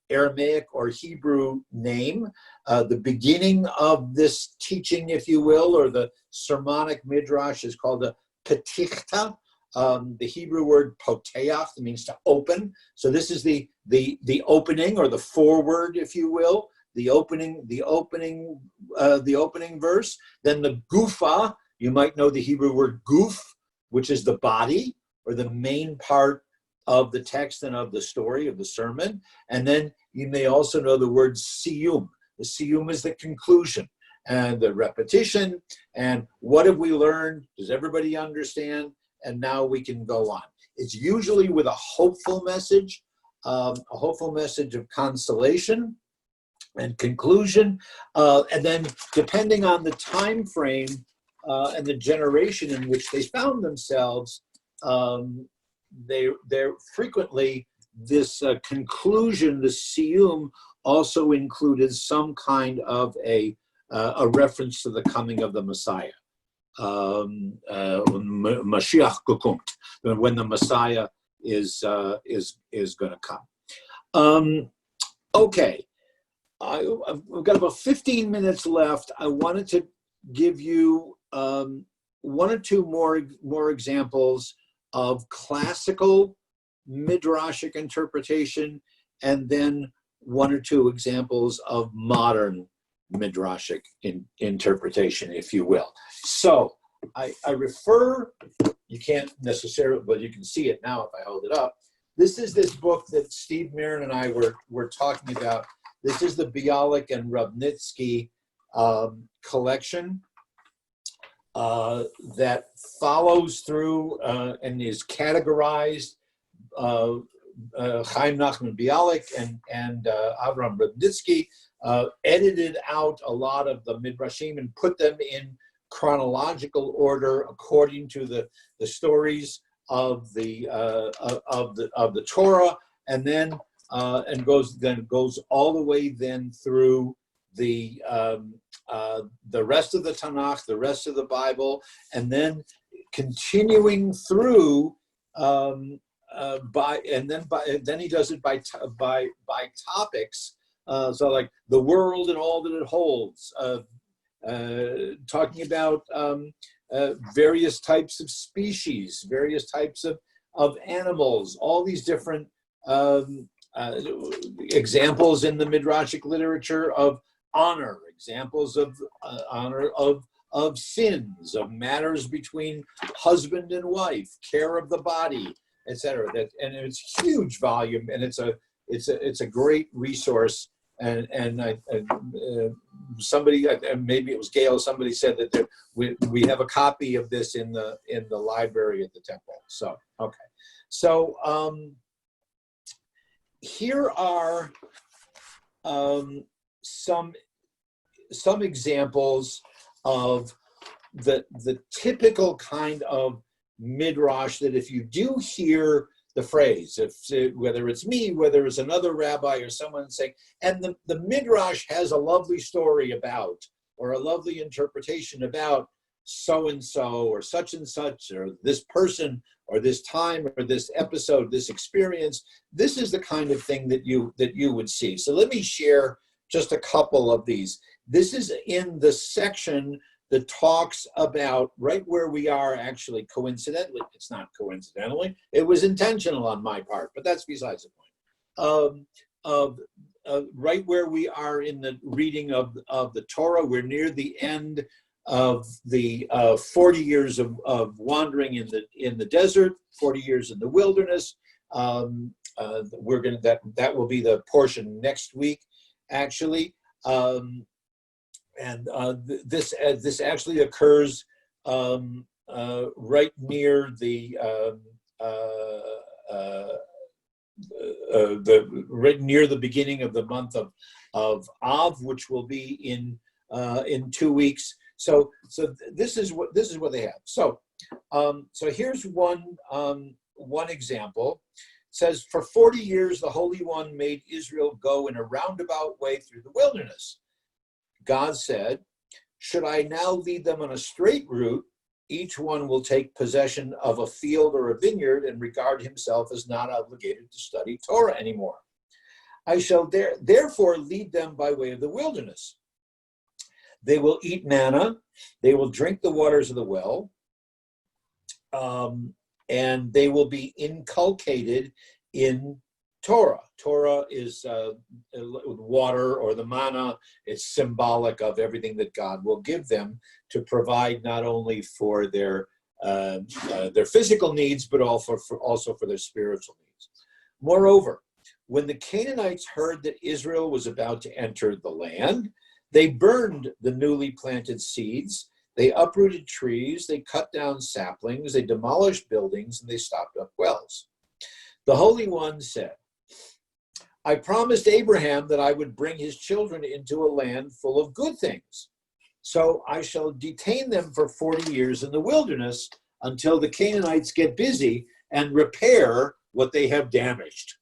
A: Aramaic or Hebrew name. The beginning of this teaching, if you will, or the sermonic midrash, is called a petichta. The Hebrew word poteach means to open. So this is the opening, or the foreword, if you will, the opening verse. Then the gufa, you might know the Hebrew word guf, which is the body or the main part of the text and of the story of the sermon. And then you may also know the word siyum. The siyum is the conclusion. and the repetition, and what have we learned? Does everybody understand? And now we can go on. It's usually with a hopeful message of consolation and conclusion, and then depending on the time frame and the generation in which they found themselves, they're frequently this conclusion, the siyum, also included some kind of a reference to the coming of the Messiah. Mashiach gekommen, when the Messiah is going to come. Okay, I've got about 15 minutes left. I wanted to give you one or two more examples of classical midrashic interpretation, and then one or two examples of modern midrashic interpretation, if you will. So I refer, you can't necessarily, but you can see it now if I hold it up. This is this book that Steve Mirren and I were talking about. This is the Bialik and Rudnitsky collection that follows through and is categorized. Chaim Nachman Bialik and Avram Rudnitsky edited out a lot of the midrashim and put them in chronological order according to the stories of the Torah, and then goes all the way then through the rest of the Tanakh, the rest of the Bible, and then continuing through then he does it by topics. So like the world and all that it holds, talking about various types of species, various types of animals, all these different examples in the midrashic literature of honor, examples of honor of sins, of matters between husband and wife, care of the body, etc. And it's a huge volume, and it's a great resource. And somebody, maybe it was Gail, somebody said that we have a copy of this in the library at the temple. So okay, so here are some examples of the typical kind of midrash that if you do hear the phrase, whether it's me, whether it's another rabbi or someone saying, and the midrash has a lovely story about, or a lovely interpretation about so-and-so or such and such, or this person or this time or this episode, this experience, this is the kind of thing that you would see. So let me share just a couple of these. This is in the section that talks about right where we are, actually coincidentally, it's not coincidentally, it was intentional on my part, but that's besides the point. Right where we are in the reading of the Torah, we're near the end of the 40 years of wandering in the desert, 40 years in the wilderness. We're going to, that will be the portion next week, actually. This actually occurs right near the beginning of the month of Av, which will be in 2 weeks. So this is what they have. So here's one example. It says, for 40 years the Holy One made Israel go in a roundabout way through the wilderness. God said, should I now lead them on a straight route, each one will take possession of a field or a vineyard and regard himself as not obligated to study Torah anymore. I shall therefore lead them by way of the wilderness. They will eat manna, they will drink the waters of the well, and they will be inculcated in Torah. Torah is water, or the manna. It's symbolic of everything that God will give them to provide not only for their physical needs, but also for their spiritual needs. Moreover, when the Canaanites heard that Israel was about to enter the land, They burned the newly planted seeds. They uprooted trees. They cut down saplings. They demolished buildings, and they stopped up wells. The Holy One said, I promised Abraham that I would bring his children into a land full of good things. So I shall detain them for 40 years in the wilderness until the Canaanites get busy and repair what they have damaged.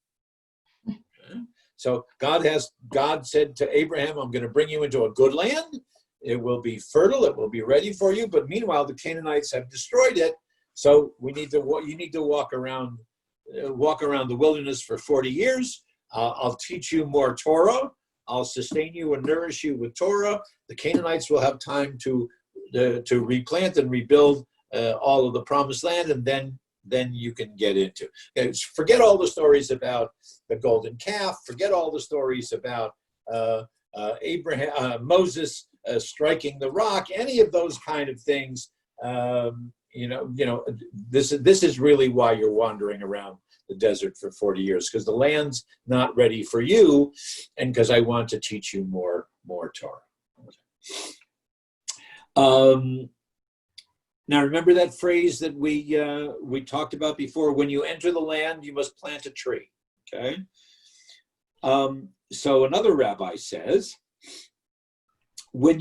A: So God said to Abraham, I'm going to bring you into a good land. It will be fertile. It will be ready for you. But meanwhile, the Canaanites have destroyed it. So you need to walk around the wilderness for 40 years. I'll teach you more Torah. I'll sustain you and nourish you with Torah. The Canaanites will have time to replant and rebuild all of the promised land, and then you can get into. Forget all the stories about the golden calf. Forget all the stories about Moses striking the rock. Any of those kind of things. This is really why you're wandering around the desert for 40 years, because the land's not ready for you, and because I want to teach you more Torah. Now, remember that phrase that we talked about before? When you enter the land, you must plant a tree. Okay. So another rabbi says, when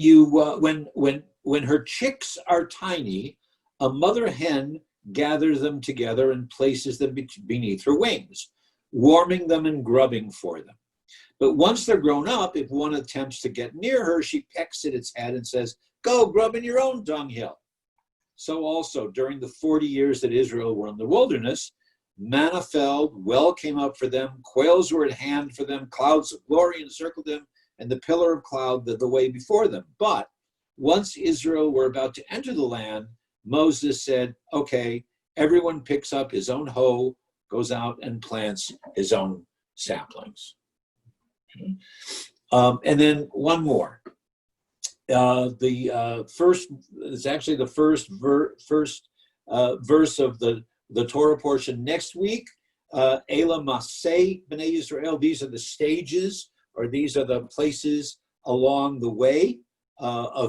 A: her chicks are tiny, a mother hen gathers them together and places them beneath her wings, warming them and grubbing for them. But once they're grown up, if one attempts to get near her, she pecks at its head and says, go grub in your own dunghill. So also, during the 40 years that Israel were in the wilderness, manna fell, well came up for them, quails were at hand for them, clouds of glory encircled them, and the pillar of cloud led the way before them. But once Israel were about to enter the land, Moses said, okay, everyone picks up his own hoe, goes out and plants his own saplings. And then one more. It's actually the first verse of the Torah portion next week. Ela Maseh B'nai Yisrael. These are the stages, or these are the places along the way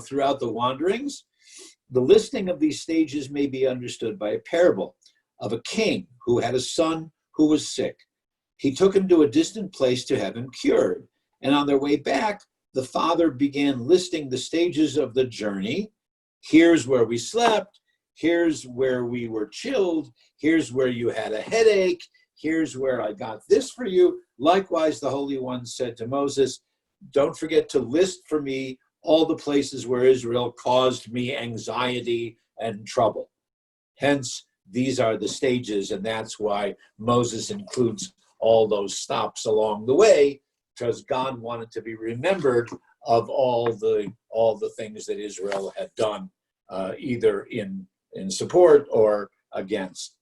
A: throughout the wanderings. The listing of these stages may be understood by a parable of a king who had a son who was sick. He took him to a distant place to have him cured. And on their way back, the father began listing the stages of the journey. Here's where we slept. Here's where we were chilled. Here's where you had a headache. Here's where I got this for you. Likewise, the Holy One said to Moses, don't forget to list for me all the places where Israel caused me anxiety and trouble. Hence, these are the stages, and that's why Moses includes all those stops along the way, because God wanted to be remembered of all the things that Israel had done, either in support or against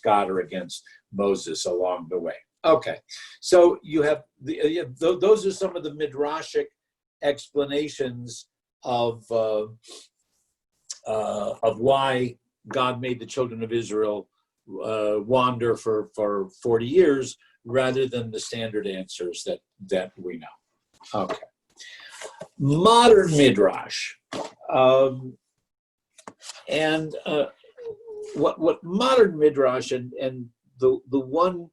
A: God or against Moses along the way. Okay, so you have those are some of the midrashic explanations of why God made the children of Israel wander for 40 years rather than the standard answers that we know. Okay. Modern midrash. What modern midrash and the one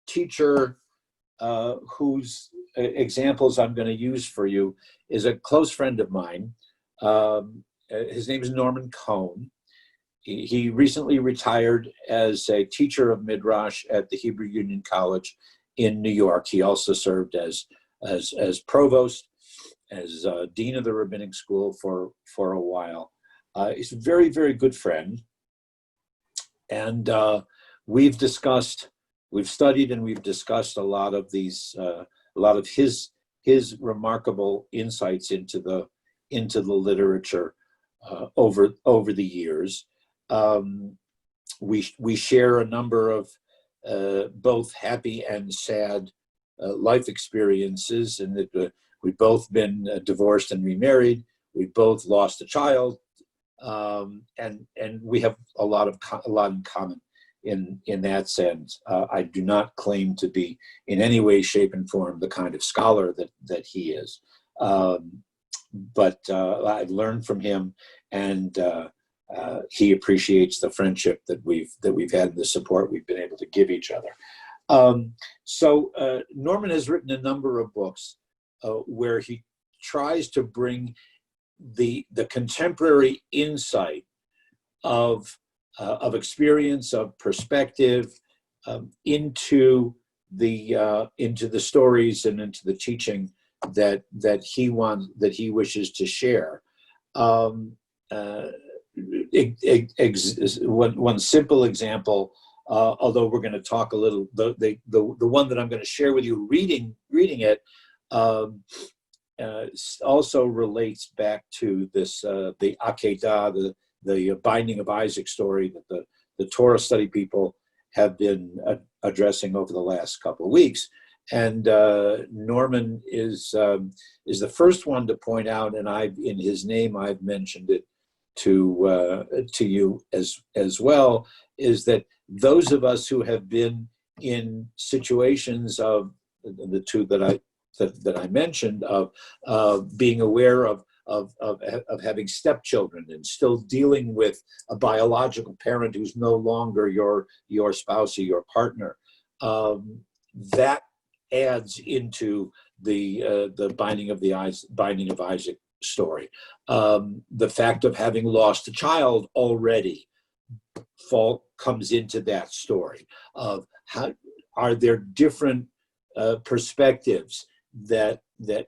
A: teacher whose examples I'm going to use for you is a close friend of mine. His name is Norman Cohn. He recently retired as a teacher of midrash at the Hebrew Union College in New York. He also served as provost, as dean of the rabbinic school for a while. He's a very, very good friend, and we've studied and we've discussed a lot of his remarkable insights into the literature over the years. We share a number of both happy and sad life experiences, and that we've both been divorced and remarried. We both lost a child, and we have a lot in common in that sense. I do not claim to be in any way, shape, and form the kind of scholar that he is. But I've learned from him, and he appreciates the friendship that we've had and the support we've been able to give each other. So Norman has written a number of books where he tries to bring the contemporary insight of experience, of perspective, into the stories and into the teaching that he wishes to share. One simple example, although we're going to talk a little, the one that I'm going to share with you, reading it, also relates back to this the Akedah, the binding of Isaac story that the Torah study people have been addressing over the last couple of weeks. And Norman is the first one to point out, and in his name I've mentioned it to you as well, is that those of us who have been in situations of the two that I mentioned, of being aware of having stepchildren and still dealing with a biological parent who's no longer your spouse or your partner, that adds into the binding of Isaac story. The fact of having lost a child already comes into that story of how are there different perspectives that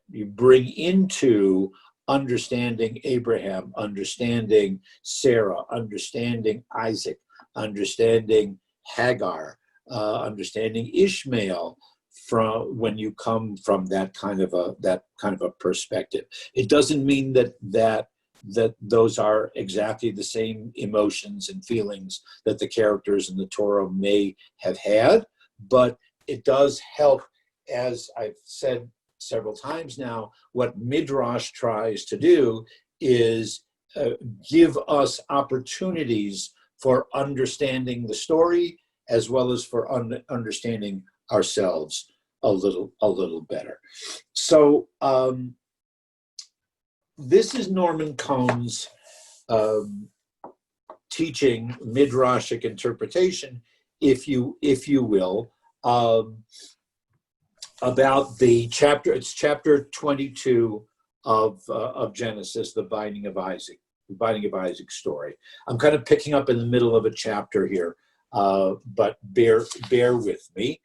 A: you bring into understanding Abraham, understanding Sarah, understanding Isaac, understanding Hagar, understanding Ishmael, from when you come from that kind of a perspective. It doesn't mean that those are exactly the same emotions and feelings that the characters in the Torah may have had, but it does help, as I've said several times now. What Midrash tries to do is give us opportunities for understanding the story as well as for understanding ourselves a little better. So this is Norman Cohn's teaching, midrashic interpretation, if you will, about the chapter. It's chapter 22 of Genesis, the binding of Isaac story. I'm kind of picking up in the middle of a chapter here, but bear with me.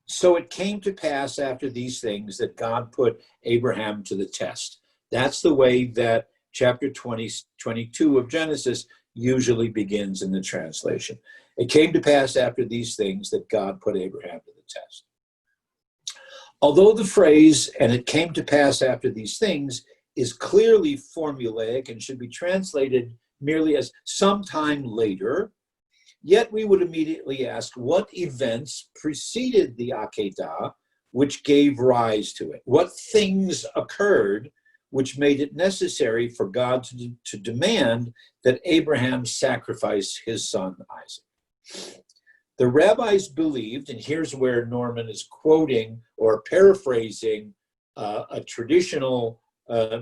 A: So it came to pass after these things that God put Abraham to the test. That's the way that chapter 22 of Genesis usually begins in the translation. It came to pass after these things that God put Abraham to the test. Although the phrase, and it came to pass after these things, is clearly formulaic and should be translated merely as sometime later, yet we would immediately ask what events preceded the Akedah which gave rise to it? What things occurred which made it necessary for God to demand that Abraham sacrifice his son Isaac? The rabbis believed, and here's where Norman is quoting or paraphrasing a traditional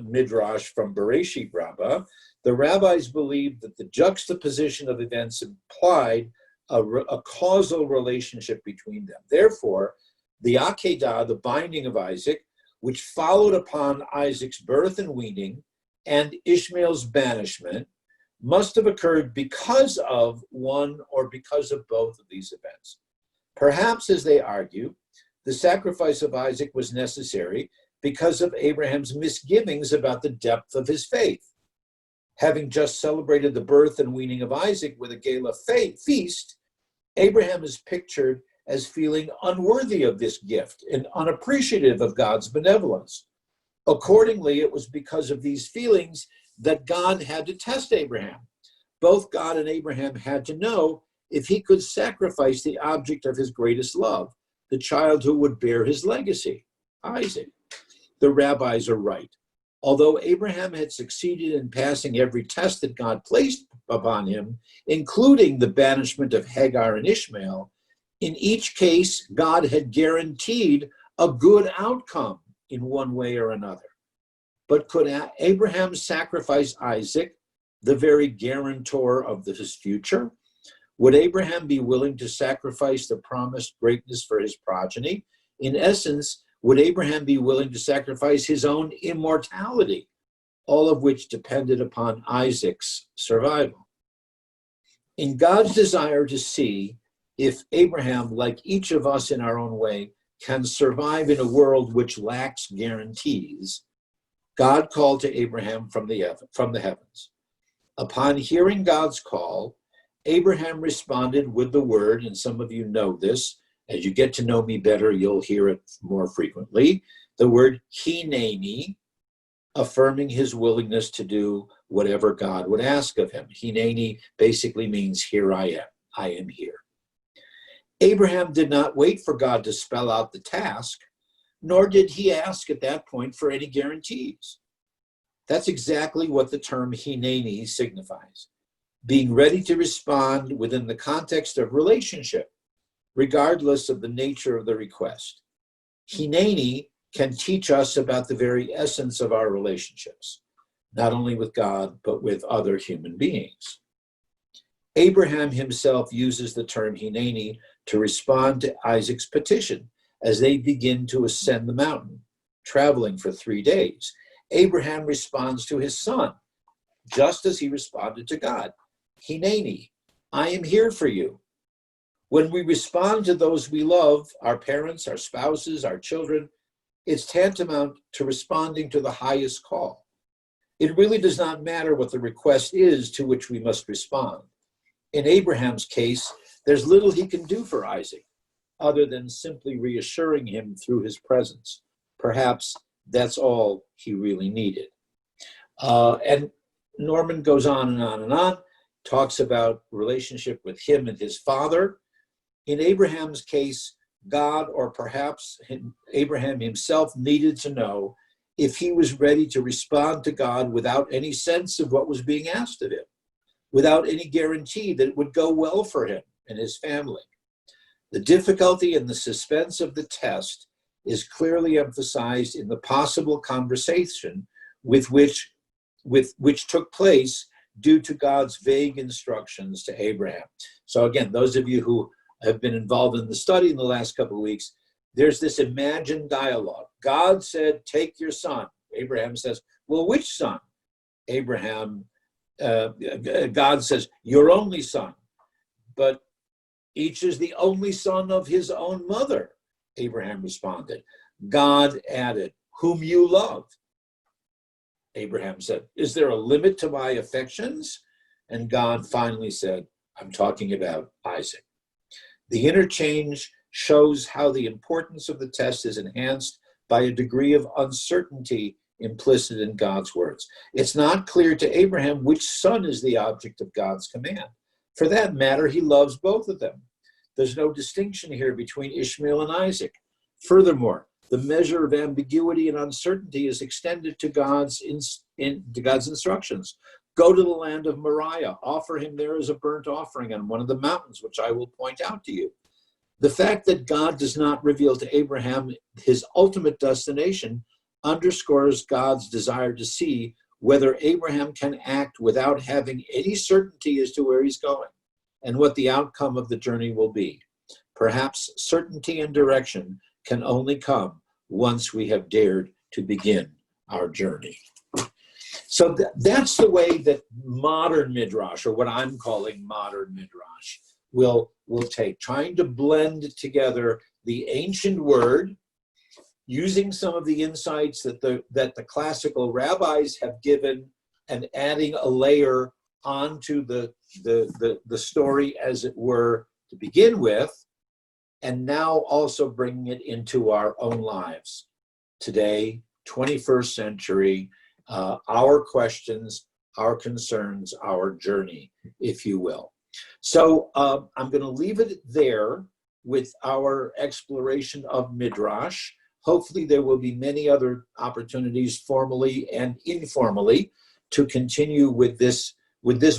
A: midrash from Bereshit Rabbah. The rabbis believed that the juxtaposition of events implied a causal relationship between them. Therefore, the Akedah, the binding of Isaac, which followed upon Isaac's birth and weaning and Ishmael's banishment, must have occurred because of one or because of both of these events. Perhaps, as they argue, the sacrifice of Isaac was necessary because of Abraham's misgivings about the depth of his faith. Having just celebrated the birth and weaning of Isaac with a gala feast, Abraham is pictured as feeling unworthy of this gift and unappreciative of God's benevolence. Accordingly, it was because of these feelings that God had to test Abraham. Both God and Abraham had to know if he could sacrifice the object of his greatest love, the child who would bear his legacy, Isaac. The rabbis are right. Although Abraham had succeeded in passing every test that God placed upon him, including the banishment of Hagar and Ishmael, In each case, God had guaranteed a good outcome in one way or another. But could Abraham sacrifice Isaac, the very guarantor of his future? Would Abraham be willing to sacrifice the promised greatness for his progeny? In essence, would Abraham be willing to sacrifice his own immortality, all of which depended upon Isaac's survival? In God's desire to see if Abraham, like each of us in our own way, can survive in a world which lacks guarantees, God called to Abraham from the heavens. Upon hearing God's call, Abraham responded with the word, and some of you know this. As you get to know me better, you'll hear it more frequently. The word Hineni, affirming his willingness to do whatever God would ask of him. Hineni basically means, here I am. I am here. Abraham did not wait for God to spell out the task, nor did he ask at that point for any guarantees. That's exactly what the term Hineni signifies. Being ready to respond within the context of relationship, regardless of the nature of the request. Hineni can teach us about the very essence of our relationships, not only with God, but with other human beings. Abraham himself uses the term Hineni to respond to Isaac's petition as they begin to ascend the mountain, traveling for 3 days. Abraham responds to his son, just as he responded to God. Hineni, I am here for you. When we respond to those we love, our parents, our spouses, our children, it's tantamount to responding to the highest call. It really does not matter what the request is to which we must respond. In Abraham's case, there's little he can do for Isaac, other than simply reassuring him through his presence. Perhaps that's all he really needed. And Norman goes on and on and on, talks about relationship with him and his father. In Abraham's case, God, or perhaps Abraham himself, needed to know if he was ready to respond to God without any sense of what was being asked of him, without any guarantee that it would go well for him and his family. The difficulty and the suspense of the test is clearly emphasized in the possible conversation which took place due to God's vague instructions to Abraham. So again, those of you who have been involved in the study in the last couple of weeks, there's this imagined dialogue. God said, take your son. Abraham says, well, which son? God says, your only son. But each is the only son of his own mother, Abraham responded. God added, whom you love. Abraham said, is there a limit to my affections? And God finally said, I'm talking about Isaac. The interchange shows how the importance of the test is enhanced by a degree of uncertainty implicit in God's words. It's not clear to Abraham which son is the object of God's command. For that matter, he loves both of them. There's no distinction here between Ishmael and Isaac. Furthermore, the measure of ambiguity and uncertainty is extended to God's instructions. Go to the land of Moriah, offer him there as a burnt offering on one of the mountains, which I will point out to you. The fact that God does not reveal to Abraham his ultimate destination underscores God's desire to see whether Abraham can act without having any certainty as to where he's going and what the outcome of the journey will be. Perhaps certainty and direction can only come once we have dared to begin our journey. So that's the way that modern Midrash, or what I'm calling modern Midrash, will take, trying to blend together the ancient word, using some of the insights that the classical rabbis have given, and adding a layer onto the story, as it were, to begin with, and now also bringing it into our own lives. Today, 21st century, our questions, our concerns, our journey, if you will. So I'm going to leave it there with our exploration of Midrash. Hopefully there will be many other opportunities, formally and informally, to continue with this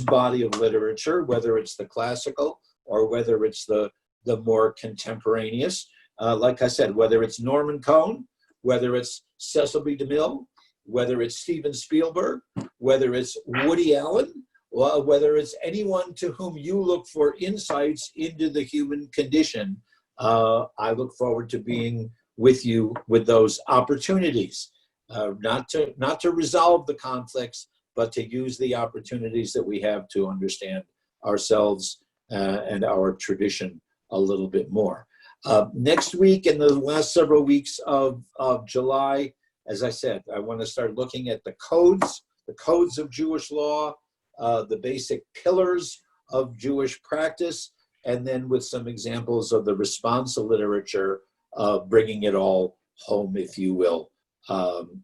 A: body of literature, whether it's the classical or whether it's the the more contemporaneous. Like I said, whether it's Norman Cohn, whether it's Cecil B. DeMille, whether it's Steven Spielberg, whether it's Woody Allen, whether it's anyone to whom you look for insights into the human condition, I look forward to being with you with those opportunities, not to resolve the conflicts, but to use the opportunities that we have to understand ourselves and our tradition a little bit more. Next week and the last several weeks of July, as I said, I want to start looking at the codes of Jewish law, the basic pillars of Jewish practice, and then with some examples of the responsa literature, bringing it all home, if you will,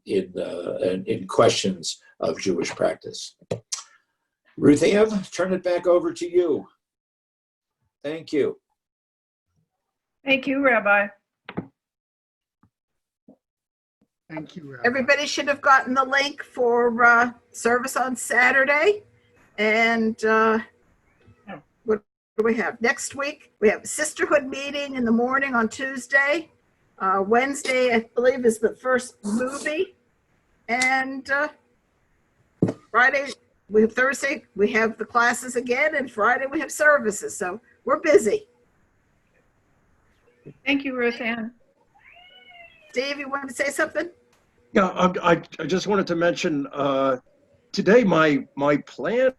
A: in questions of Jewish practice. Ruth Ann, turn it back over to you. Thank you.
B: Thank you, Rabbi.
C: Thank you, Rabbi.
D: Everybody should have gotten the link for service on Saturday. And what do we have? Next week, we have a sisterhood meeting in the morning on Tuesday. Wednesday, I believe, is the first movie. And Friday, Thursday, we have the classes again. And Friday, we have services. So we're busy.
B: Thank you, Ruth Ann.
D: Dave, you want to say something?
C: Yeah, I just wanted to mention today my planned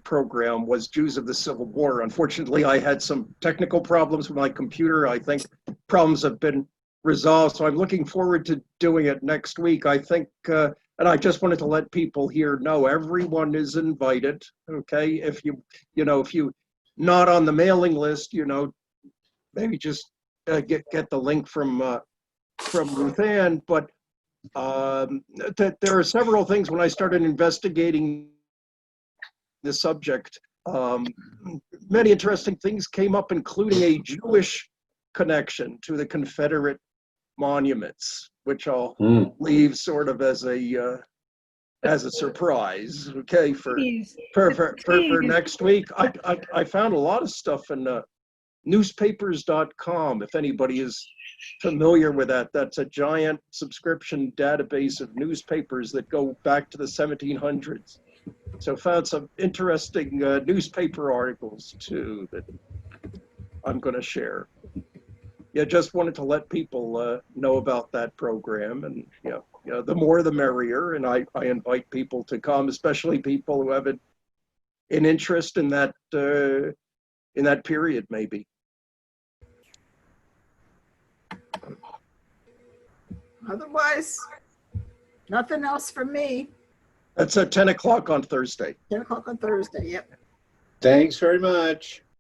C: program was Jews of the Civil War. Unfortunately, I had some technical problems with my computer. I think problems have been resolved, so I'm looking forward to doing it next week. I think, and I just wanted to let people here know everyone is invited. Okay, if you not on the mailing list, maybe just get the link from Ruth Ann. But there are several things when I started investigating the subject. Many interesting things came up, including a Jewish connection to the Confederate monuments, which I'll leave sort of as a surprise. Okay, for next week. I found a lot of stuff in newspapers.com, if anybody is familiar with that. That's a giant subscription database of newspapers that go back to the 1700s. So found some interesting newspaper articles too that I'm going to share. Yeah, just wanted to let people know about that program, and the more the merrier. And I invite people to come, especially people who have an interest in that period, maybe.
D: Otherwise, nothing else from me.
C: That's at 10 o'clock on Thursday.
D: 10 o'clock on Thursday, yep.
A: Thanks very much.